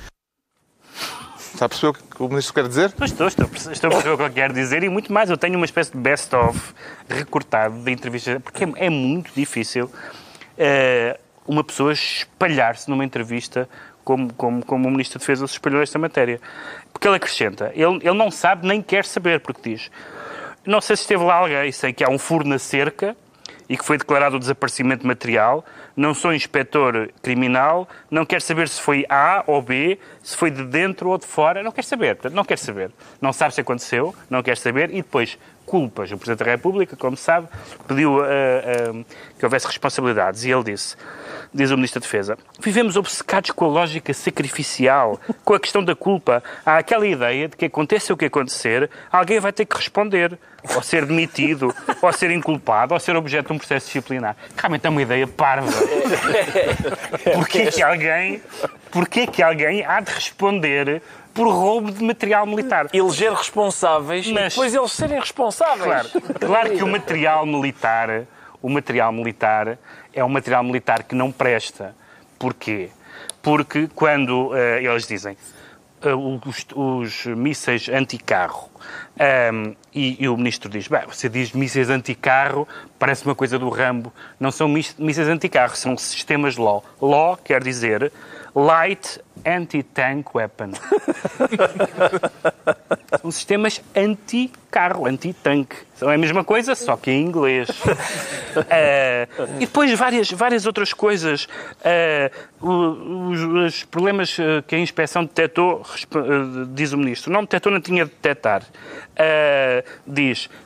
Está a perceber o que o Ministro quer dizer? Estou a perceber o que eu quero dizer e muito mais. Eu tenho uma espécie de best-of recortado da entrevista, porque é muito difícil uma pessoa espalhar-se numa entrevista como o Ministro da Defesa se espalhou esta matéria. Porque ele acrescenta, ele não sabe nem quer saber, porque diz, não sei se esteve lá alguém, sei que há um furo na cerca e que foi declarado o desaparecimento de material, não sou inspetor criminal, não quero saber se foi A ou B, se foi de dentro ou de fora, não quer saber, portanto, não quer saber. Não sabe se aconteceu, não quer saber, e depois culpas. O Presidente da República, como sabe, pediu que houvesse responsabilidades, e ele disse, diz o Ministro da Defesa, vivemos obcecados com a lógica sacrificial, com a questão da culpa. Há aquela ideia de que aconteça o que acontecer, alguém vai ter que responder, ou ser demitido, ou ser inculpado, ou ser objeto de um processo disciplinar. Realmente é uma ideia parva. Porquê que alguém há de responder por roubo de material militar? Eleger responsáveis e depois eles serem responsáveis. Claro que o material militar é um material militar que não presta. Porquê? Porque quando eles dizem os mísseis anticarro E o ministro diz, bem, você diz mísseis anticarro, parece uma coisa do Rambo. Não são mísseis anticarro, são sistemas LAW. LAW quer dizer Light Anti-Tank Weapon. São sistemas anti-carro, anti-tanque. São a mesma coisa, só que em inglês. E depois várias outras coisas. Os problemas que a inspeção detectou, diz o ministro, não detectou, não tinha de detectar.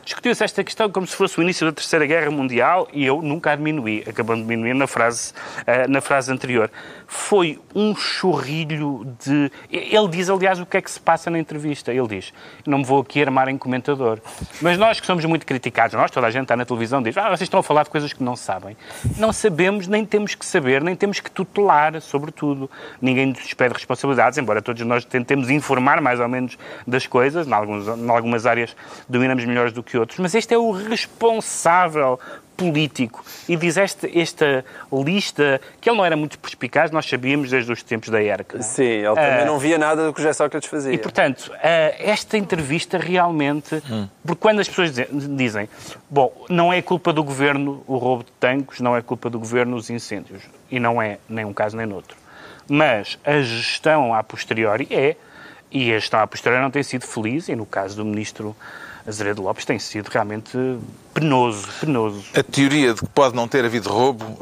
Discutiu-se esta questão como se fosse o início da Terceira Guerra Mundial e eu nunca a diminuí, acabando de diminuir na frase anterior. Foi um chorrilho de... Ele diz, aliás, o que é que se passa na entrevista. Ele diz, não me vou aqui armar em comentador, mas nós que somos muito criticados, toda a gente está na televisão diz, vocês estão a falar de coisas que não sabem. Não sabemos, nem temos que saber, nem temos que tutelar, sobretudo. Ninguém nos pede responsabilidades, embora todos nós tentemos informar mais ou menos das coisas, em algumas áreas dominamos melhores do que outros, mas este é o responsável político. E diz esta lista, que ele não era muito perspicaz, nós sabíamos desde os tempos da ERC. Sim, ele também não via nada do que o José Sócrates fazia. E, portanto, esta entrevista realmente... Porque quando as pessoas dizem, bom, não é culpa do governo o roubo de tanques, não é culpa do governo os incêndios. E não é nem um caso nem noutro. Mas a gestão a posteriori e a gestão a posteriori não tem sido feliz, e no caso do ministro Azeredo Lopes tem sido realmente penoso. A teoria de que pode não ter havido roubo,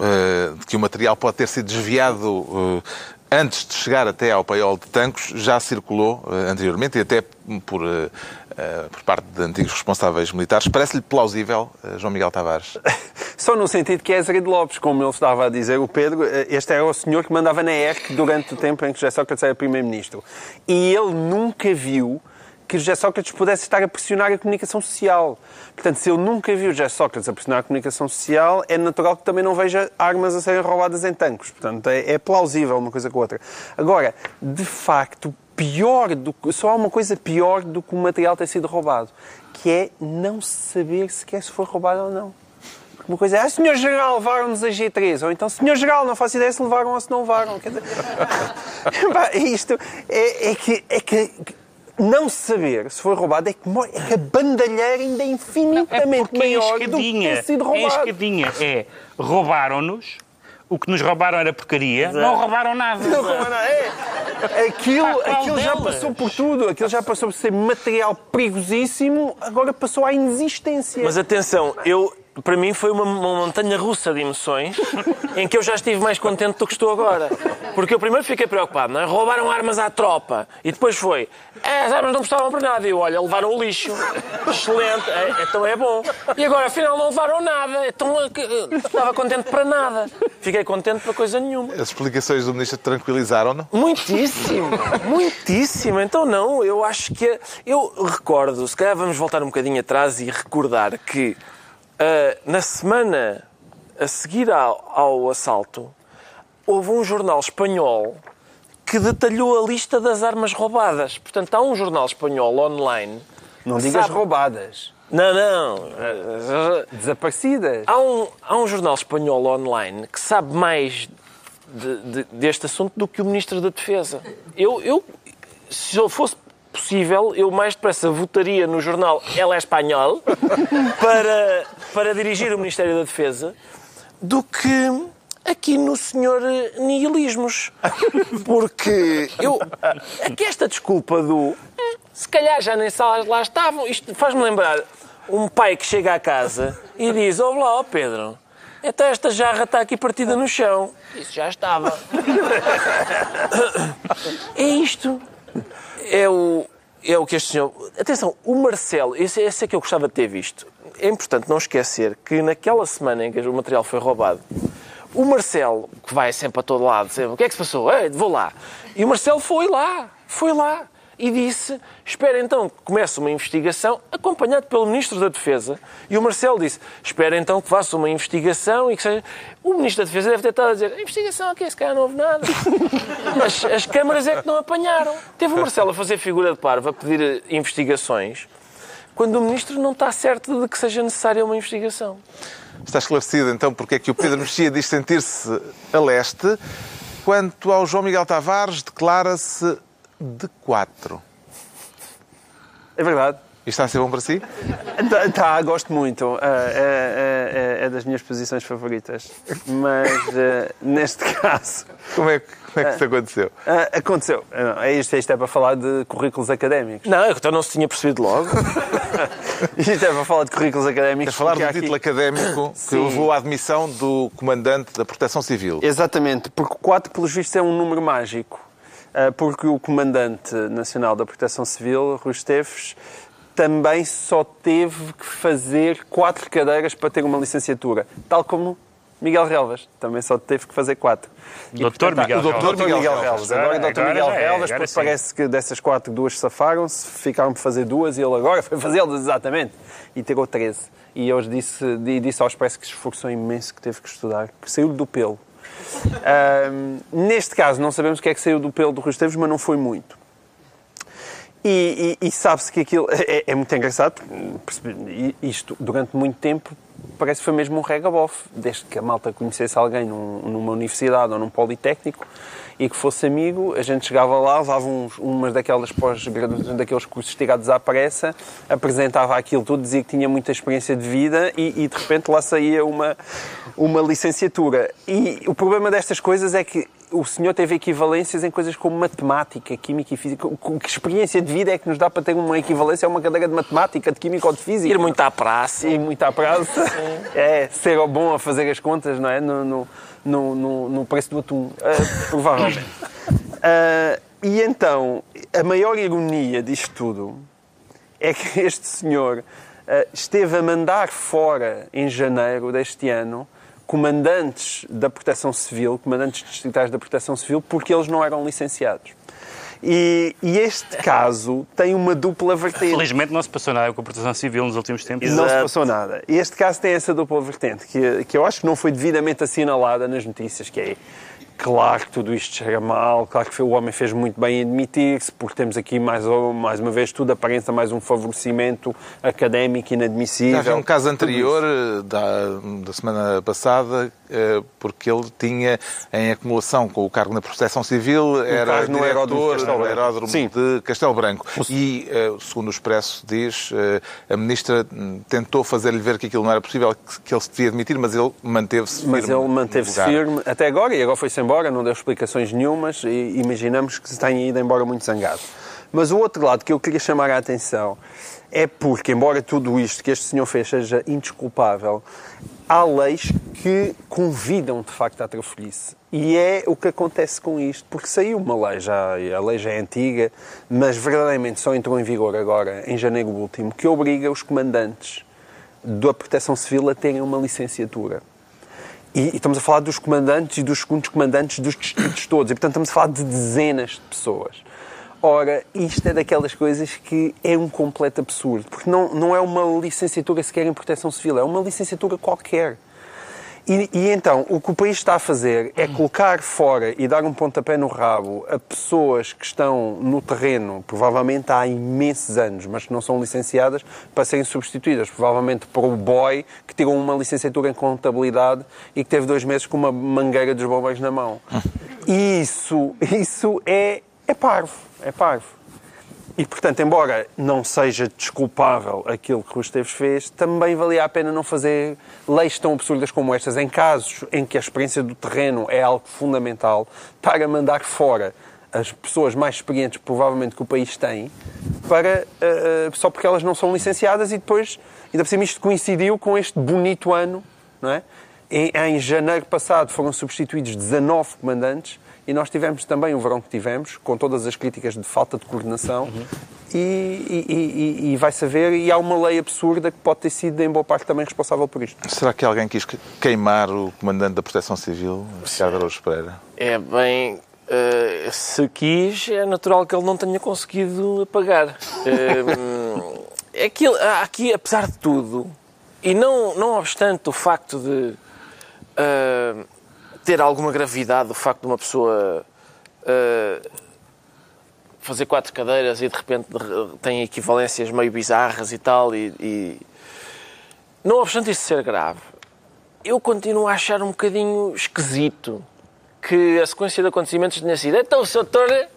de que o material pode ter sido desviado antes de chegar até ao paiol de Tancos, já circulou anteriormente e até por parte de antigos responsáveis militares. Parece-lhe plausível, João Miguel Tavares? Só no sentido que é Azeredo Lopes, como ele estava a dizer, o Pedro, este era o senhor que mandava na ERC durante o tempo em que José Sócrates era primeiro-ministro. E ele nunca viu que José Sócrates pudesse estar a pressionar a comunicação social. Portanto, se ele nunca viu José Sócrates a pressionar a comunicação social, é natural que também não veja armas a serem roubadas em Tancos. Portanto, é plausível uma coisa com a outra. Agora, de facto, só há uma coisa pior do que o material ter sido roubado, que é não saber sequer se foi roubado ou não. Uma coisa é, senhor Geral, levaram-nos a G3, ou então, senhor Geral, não faço ideia se levaram ou se não levaram. Quer dizer, isto é que não saber se foi roubado é que a bandalheira ainda é infinitamente maior do que ter sido roubado. É escadinha. Roubaram-nos, o que nos roubaram era porcaria, exato. Não roubaram nada. Não roubaram nada. Aquilo já passou por tudo. Aquilo já passou por ser material perigosíssimo, agora passou à inexistência. Mas atenção, para mim foi uma montanha russa de emoções em que eu já estive mais contente do que estou agora. Porque eu primeiro fiquei preocupado, não é? Roubaram armas à tropa. E depois foi, as armas não prestavam para nada. E eu, olha, levaram o lixo. Excelente, então é bom. E agora, afinal, não levaram nada. Então estava contente para nada. Fiquei contente para coisa nenhuma. As explicações do ministro tranquilizaram-no? Muitíssimo. Então não, eu acho que... Eu recordo, se calhar vamos voltar um bocadinho atrás e recordar que na semana a seguir ao assalto, houve um jornal espanhol que detalhou a lista das armas roubadas. Portanto, há um jornal espanhol online... Não digas roubadas. Não. Desaparecidas. Há um jornal espanhol online que sabe mais deste assunto do que o Ministro da Defesa. Se eu fosse possível, eu mais depressa votaria no jornal El Espanhol para dirigir o Ministério da Defesa do que aqui no Sr. Nihilismos. Porque aqui esta desculpa do se calhar já nem salas lá estavam, isto faz-me lembrar um pai que chega à casa e diz, olá, Pedro, então esta jarra está aqui partida no chão. Isso já estava. É isto. É o que este senhor... Atenção, o Marcelo, esse é que eu gostava de ter visto. É importante não esquecer que naquela semana em que o material foi roubado, o Marcelo, que vai sempre a todo lado, sempre, o que é que se passou? Vou lá. E o Marcelo foi lá. E disse, espera então que comece uma investigação, acompanhado pelo Ministro da Defesa. E o Marcelo disse, espera então que faça uma investigação e que seja... O Ministro da Defesa deve ter estado a dizer, a investigação aqui, se calhar não houve nada. As câmaras é que não apanharam. Teve o Marcelo a fazer figura de parvo, a pedir investigações, quando o Ministro não está certo de que seja necessária uma investigação. Está esclarecido então porque é que o Pedro Mexia diz sentir-se a leste. Quanto ao João Miguel Tavares, declara-se de 4. É verdade. E está a ser bom para si? Tá, gosto muito. É das minhas posições favoritas. Mas, neste caso... Como é que isso aconteceu? Aconteceu. Isto é para falar de currículos académicos. Não, então não se tinha percebido logo. Isto é para falar de currículos académicos. É falar do título académico que levou à admissão do comandante da Proteção Civil. Exatamente, porque 4, pelos vistos, é um número mágico. Porque o comandante nacional da Proteção Civil, Rui Esteves, também só teve que fazer 4 cadeiras para ter uma licenciatura, tal como Miguel Relvas, também só teve que fazer 4. Doutor Miguel Relvas. Agora o Dr. Miguel Relvas, porque parece que dessas 4, 2 safaram-se, ficaram por fazer 2 e ele agora foi fazê-las exatamente. E tirou 13. E hoje disse ao Expresso que se esforçou imenso, que teve que estudar, que saiu do pelo. Neste caso, não sabemos o que é que saiu do pelo do Rui Esteves, mas não foi muito. E sabe-se que aquilo é muito engraçado. Isto, durante muito tempo, parece que foi mesmo um regabof. Desde que a malta conhecesse alguém numa universidade ou num politécnico e que fosse amigo, a gente chegava lá, levava umas daquelas pós-graduações, daqueles cursos tirados à pressa, apresentava aquilo tudo, dizia que tinha muita experiência de vida e de repente lá saía uma licenciatura. E o problema destas coisas é que o senhor teve equivalências em coisas como matemática, química e física. Que experiência de vida é que nos dá para ter uma equivalência a uma cadeira de matemática, de química ou de física? Ir muito à praça. Ir muito à praça. É, ser bom a fazer as contas, não é? No preço do atum. Provavelmente. E então, a maior ironia disto tudo é que este senhor esteve a mandar fora, em janeiro deste ano, comandantes da Proteção Civil, comandantes distritais da Proteção Civil, porque eles não eram licenciados. E este caso tem uma dupla vertente. Felizmente não se passou nada com a Proteção Civil nos últimos tempos. Não se passou nada. E este caso tem essa dupla vertente, que eu acho que não foi devidamente assinalada nas notícias, que é... Claro que tudo isto chega mal, claro que o homem fez muito bem em admitir-se, porque temos aqui mais uma vez tudo aparenta mais um favorecimento académico inadmissível. Já havia um caso anterior, da semana passada, porque ele tinha em acumulação com o cargo na Proteção Civil, era diretor do aeródromo de Castelo Branco. E, segundo o Expresso diz, a ministra tentou fazer-lhe ver que aquilo não era possível, que ele se devia admitir, mas ele manteve-se firme. Mas ele manteve-se firme até agora, e agora foi-se embora, não deu explicações nenhumas e imaginamos que se tenha ido embora muito zangado. Mas o outro lado que eu queria chamar a atenção é porque, embora tudo isto que este senhor fez seja indesculpável, há leis que convidam, de facto, à trafolhice. E é o que acontece com isto, porque saiu uma lei, a lei já é antiga, mas verdadeiramente só entrou em vigor agora, em janeiro último, que obriga os comandantes da Proteção Civil a terem uma licenciatura. E estamos a falar dos comandantes e dos segundos comandantes dos distritos todos. E, portanto, estamos a falar de dezenas de pessoas. Ora, isto é daquelas coisas que é um completo absurdo. Porque não é uma licenciatura sequer em Proteção Civil. É uma licenciatura qualquer. E então, o que o país está a fazer é colocar fora e dar um pontapé no rabo a pessoas que estão no terreno, provavelmente há imensos anos, mas que não são licenciadas, para serem substituídas. Provavelmente por um boy que tirou uma licenciatura em contabilidade e que teve 2 meses com uma mangueira dos bombeiros na mão. E isso é parvo. É parvo. E, portanto, embora não seja desculpável aquilo que o Esteves fez, também valia a pena não fazer leis tão absurdas como estas, em casos em que a experiência do terreno é algo fundamental, para mandar fora as pessoas mais experientes, provavelmente, que o país tem, só porque elas não são licenciadas e depois, ainda por cima, isto coincidiu com este bonito ano, não é? Em janeiro passado foram substituídos 19 comandantes, e nós tivemos também o verão que tivemos, com todas as críticas de falta de coordenação, e vai saber, e há uma lei absurda que pode ter sido, em boa parte, também responsável por isto. Será que alguém quis queimar o comandante da Proteção Civil, Ricardo Araújo Pereira? É bem... se quis, é natural que ele não tenha conseguido apagar. Aqui, apesar de tudo, e não obstante o facto de... ter alguma gravidade o facto de uma pessoa fazer 4 cadeiras e de repente tem equivalências meio bizarras e tal, e não obstante isso ser grave, eu continuo a achar um bocadinho esquisito que a sequência de acontecimentos tenha sido: então o Sr. Doutor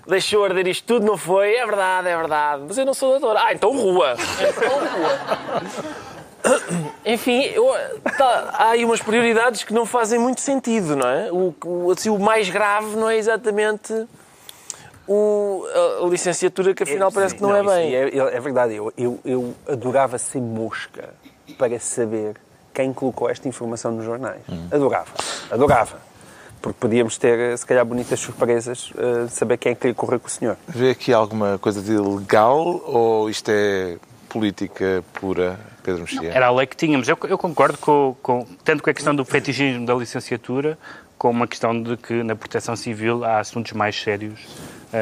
deixou arder isto tudo, não foi? É verdade, mas eu não sou doutor. Então rua. Enfim, há aí umas prioridades que não fazem muito sentido, não é? O mais grave não é exatamente a licenciatura, que afinal parece que não é bem. É verdade, eu adorava ser mosca para saber quem colocou esta informação nos jornais. Adorava. Porque podíamos ter, se calhar, bonitas surpresas de saber quem é que queria correr com o senhor. Vê aqui alguma coisa de legal ou isto é política pura, Pedro Mexia? Era a lei que tínhamos. Eu concordo tanto com a questão do fetichismo da licenciatura, como a questão de que na proteção civil há assuntos mais sérios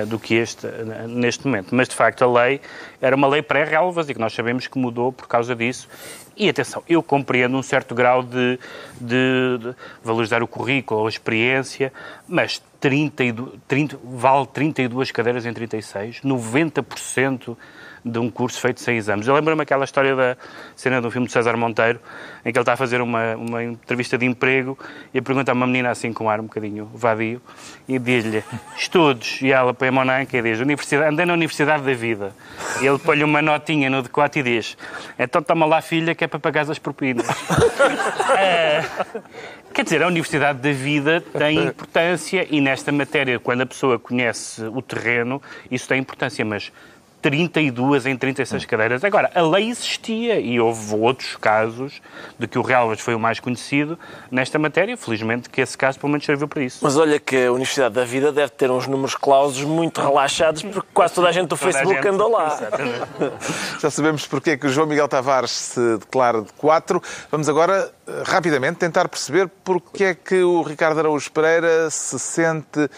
do que este neste momento. Mas, de facto, a lei era uma lei pré-relvas e que nós sabemos que mudou por causa disso. E, atenção, eu compreendo um certo grau de valorizar o currículo, a experiência, mas vale 32 cadeiras em 36, 90% de um curso feito sem exames. Eu lembro-me aquela história da cena do filme de César Monteiro, em que ele está a fazer uma entrevista de emprego e pergunta a uma menina assim com um ar um bocadinho vadio e diz-lhe estudos, e ela põe a mão na anca e diz andei na Universidade da Vida. E ele põe-lhe uma notinha no decote e diz então toma lá, filha, que é para pagar as propinas. Quer dizer, a Universidade da Vida tem importância e nesta matéria, quando a pessoa conhece o terreno, isso tem importância, mas 32 em 36 cadeiras. Agora, a lei existia e houve outros casos de que o Relvas foi o mais conhecido nesta matéria. Felizmente que esse caso pelo menos serviu para isso. Mas olha que a Universidade da Vida deve ter uns números clausos muito relaxados porque quase toda a gente do Facebook andou lá. Já sabemos porque é que o João Miguel Tavares se declara de 4. Vamos agora, rapidamente, tentar perceber porque é que o Ricardo Araújo Pereira se sente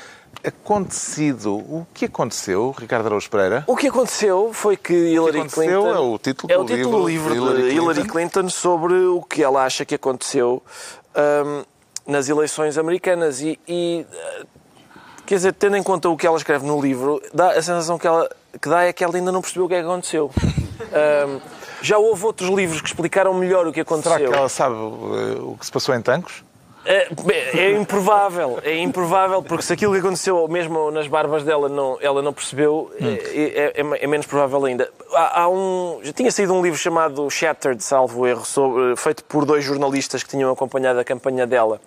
acontecido. O que aconteceu, Ricardo Araújo Pereira? O que aconteceu foi que Hillary Clinton... É o título do livro de Hillary Clinton sobre o que ela acha que aconteceu nas eleições americanas. Quer dizer, tendo em conta o que ela escreve no livro, a sensação que dá é que ela ainda não percebeu o que é que aconteceu. Já houve outros livros que explicaram melhor o que aconteceu. Será que ela sabe o que se passou em Tancos? É improvável, porque se aquilo que aconteceu mesmo nas barbas dela ela não percebeu, é menos provável ainda. Já tinha saído um livro chamado Shattered, salvo erro, feito por 2 jornalistas que tinham acompanhado a campanha dela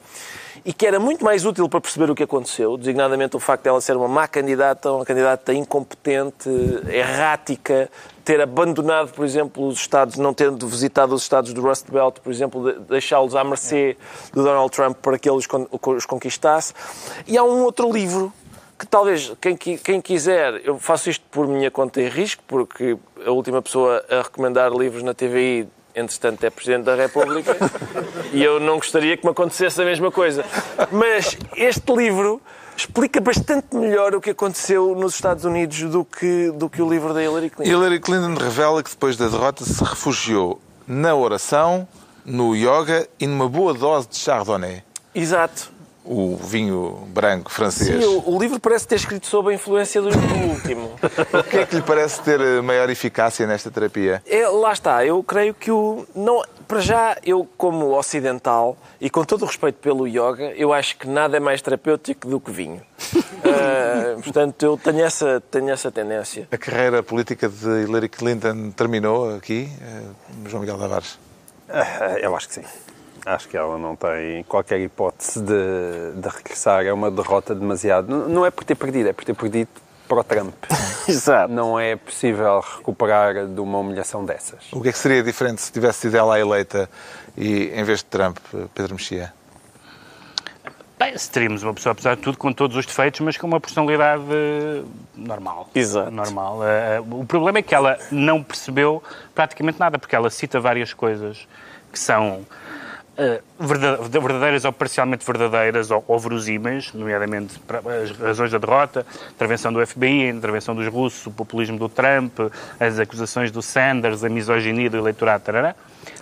e que era muito mais útil para perceber o que aconteceu, designadamente o facto de ela ser uma má candidata, uma candidata incompetente, errática, ter abandonado, por exemplo, os Estados, não tendo visitado os Estados do Rust Belt, por exemplo, deixá-los à mercê do Donald Trump para que ele os conquistasse. E há um outro livro que talvez, quem quiser, eu faço isto por minha conta e risco, porque a última pessoa a recomendar livros na TVI, entretanto, é Presidente da República, e eu não gostaria que me acontecesse a mesma coisa. Mas este livro explica bastante melhor o que aconteceu nos Estados Unidos do que o livro da Hillary Clinton. Hillary Clinton revela que depois da derrota se refugiou na oração, no yoga e numa boa dose de Chardonnay. Exato. O vinho branco francês. Sim, o livro parece ter escrito sob a influência do último. O que é que lhe parece ter maior eficácia nesta terapia? Lá está, eu creio que para já, eu como ocidental, e com todo o respeito pelo yoga, eu acho que nada é mais terapêutico do que vinho. Portanto, eu tenho essa tendência. A carreira política de Hillary Clinton terminou aqui, João Miguel Tavares? Eu acho que sim. Acho que ela não tem qualquer hipótese de regressar. É uma derrota demasiado... Não é por ter perdido, é por ter perdido para o Trump. Exato. Não é possível recuperar de uma humilhação dessas. O que é que seria diferente se tivesse sido ela eleita e em vez de Trump, Pedro Mexia? Bem, se teríamos uma pessoa, apesar de tudo, com todos os defeitos, mas com uma personalidade normal. Exato. Normal. O problema é que ela não percebeu praticamente nada, porque ela cita várias coisas que são verdadeiras ou parcialmente verdadeiras ou verosímeis, nomeadamente as razões da derrota, a intervenção do FBI, a intervenção dos russos, o populismo do Trump, as acusações do Sanders, a misoginia do eleitorado, tarará,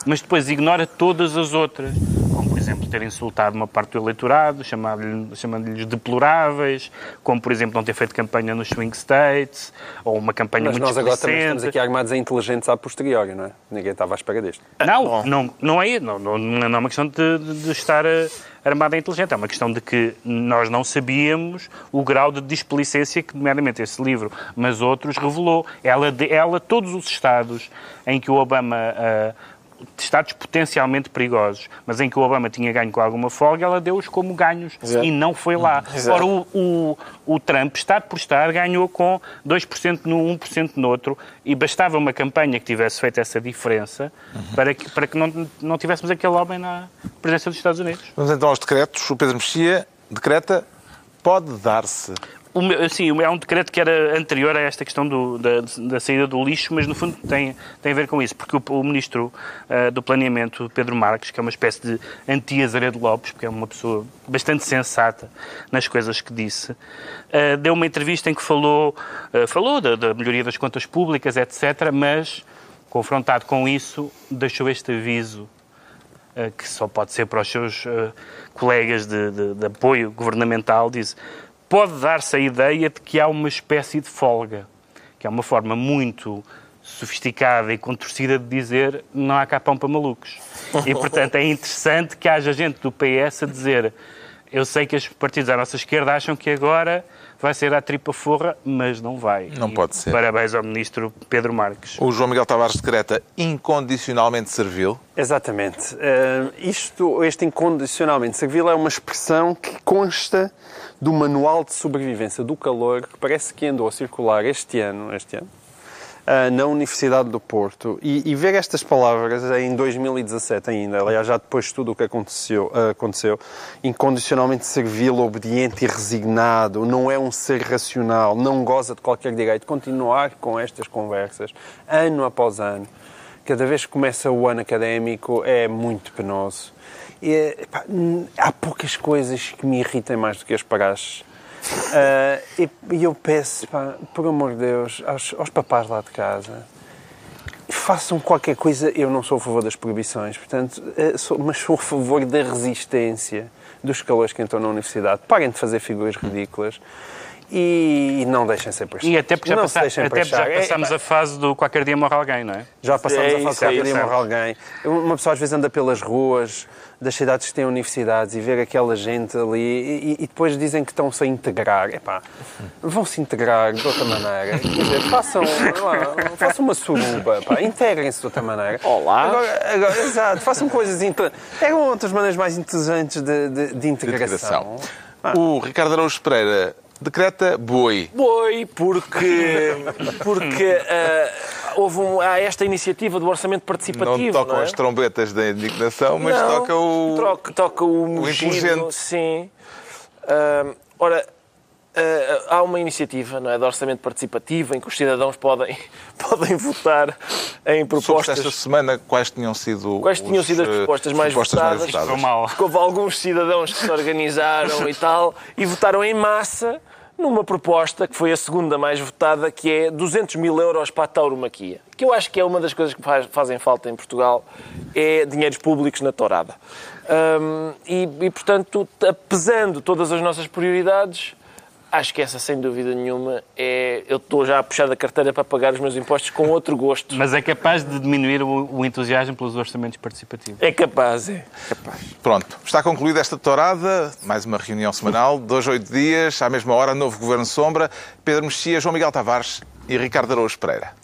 mas depois ignora todas as outras, como, por exemplo, ter insultado uma parte do eleitorado, chamando-lhes deploráveis, como, por exemplo, não ter feito campanha nos swing states, ou uma campanha muito explicente. Mas nós agora também estamos aqui armados a inteligentes a posteriori, não é? Ninguém estava à espera disto. Não é uma questão de estar armada e inteligente. É uma questão de que nós não sabíamos o grau de displicência que, nomeadamente, esse livro, mas outros, revelou. Ela todos os estados em que o Obama... estados potencialmente perigosos, mas em que o Obama tinha ganho com alguma folga, ela deu-os como ganhos. Exato. E não foi lá. Exato. Ora, o Trump, estado por estado, ganhou com 2% num, 1% no outro, e bastava uma campanha que tivesse feito essa diferença para que não tivéssemos aquele homem na presença dos Estados Unidos. Vamos então aos decretos. O Pedro Mexia decreta: pode dar-se. Sim, é um decreto que era anterior a esta questão da saída do lixo, mas no fundo tem a ver com isso, porque o Ministro do Planeamento, Pedro Marques, que é uma espécie de anti-Azeredo Lopes, porque é uma pessoa bastante sensata nas coisas que disse, deu uma entrevista em que falou da melhoria das contas públicas, etc., mas, confrontado com isso, deixou este aviso que só pode ser para os seus colegas de apoio governamental, diz: pode dar-se a ideia de que há uma espécie de folga, que é uma forma muito sofisticada e contorcida de dizer não há cá pão para malucos. E, portanto, é interessante que haja gente do PS a dizer: eu sei que os partidos à nossa esquerda acham que agora vai ser à tripa forra, mas não vai. Não pode ser. Parabéns ao Ministro Pedro Marques. O João Miguel Tavares decreta incondicionalmente servil. Exatamente. Este incondicionalmente servil é uma expressão que consta do Manual de Sobrevivência do Calor, que parece que andou a circular este ano, na Universidade do Porto. E ver estas palavras em 2017 ainda, aliás, já depois de tudo o que aconteceu, incondicionalmente servil, obediente e resignado, não é um ser racional, não goza de qualquer direito, continuar com estas conversas, ano após ano, cada vez que começa o ano académico, é muito penoso. Há poucas coisas que me irritam mais do que as praxes. E eu peço, por amor de Deus, aos papás lá de casa, façam qualquer coisa. Eu não sou a favor das proibições, portanto, mas sou a favor da resistência dos calores que entram na universidade. Parem de fazer figuras ridículas. E não deixem ser prestados. E até porque já passamos a fase do qualquer dia morre alguém, não é? Já passamos a fase do qualquer dia morre alguém. Uma pessoa às vezes anda pelas ruas das cidades que têm universidades e ver aquela gente ali e depois dizem que estão-se a integrar. Vão-se integrar de outra maneira. Quer dizer, façam uma suruba, integrem-se de outra maneira. Olá! Agora, exato, façam coisas... Pegam outras maneiras mais interessantes de integração. O Ricardo Araújo Pereira decreta boi. Boi, porque há esta iniciativa do orçamento participativo. Não tocam as trombetas da indignação, mas toca o inteligente. Sim. Há uma iniciativa, não é, de orçamento participativo em que os cidadãos podem votar em propostas. Esta semana, quais tinham sido as propostas mais votadas? Houve alguns cidadãos que se organizaram e tal e votaram em massa numa proposta que foi a segunda mais votada, que é 200 mil euros para a tauromaquia. Que eu acho que é uma das coisas que fazem falta em Portugal, é dinheiros públicos na tourada. Portanto, pesando todas as nossas prioridades, acho que essa, sem dúvida nenhuma, eu estou já a puxar da carteira para pagar os meus impostos com outro gosto. Mas é capaz de diminuir o entusiasmo pelos orçamentos participativos? É capaz. Pronto, está concluída esta tourada, mais uma reunião semanal, 2 a 8 dias, à mesma hora, novo Governo Sombra, Pedro Mexia, João Miguel Tavares e Ricardo Araújo Pereira.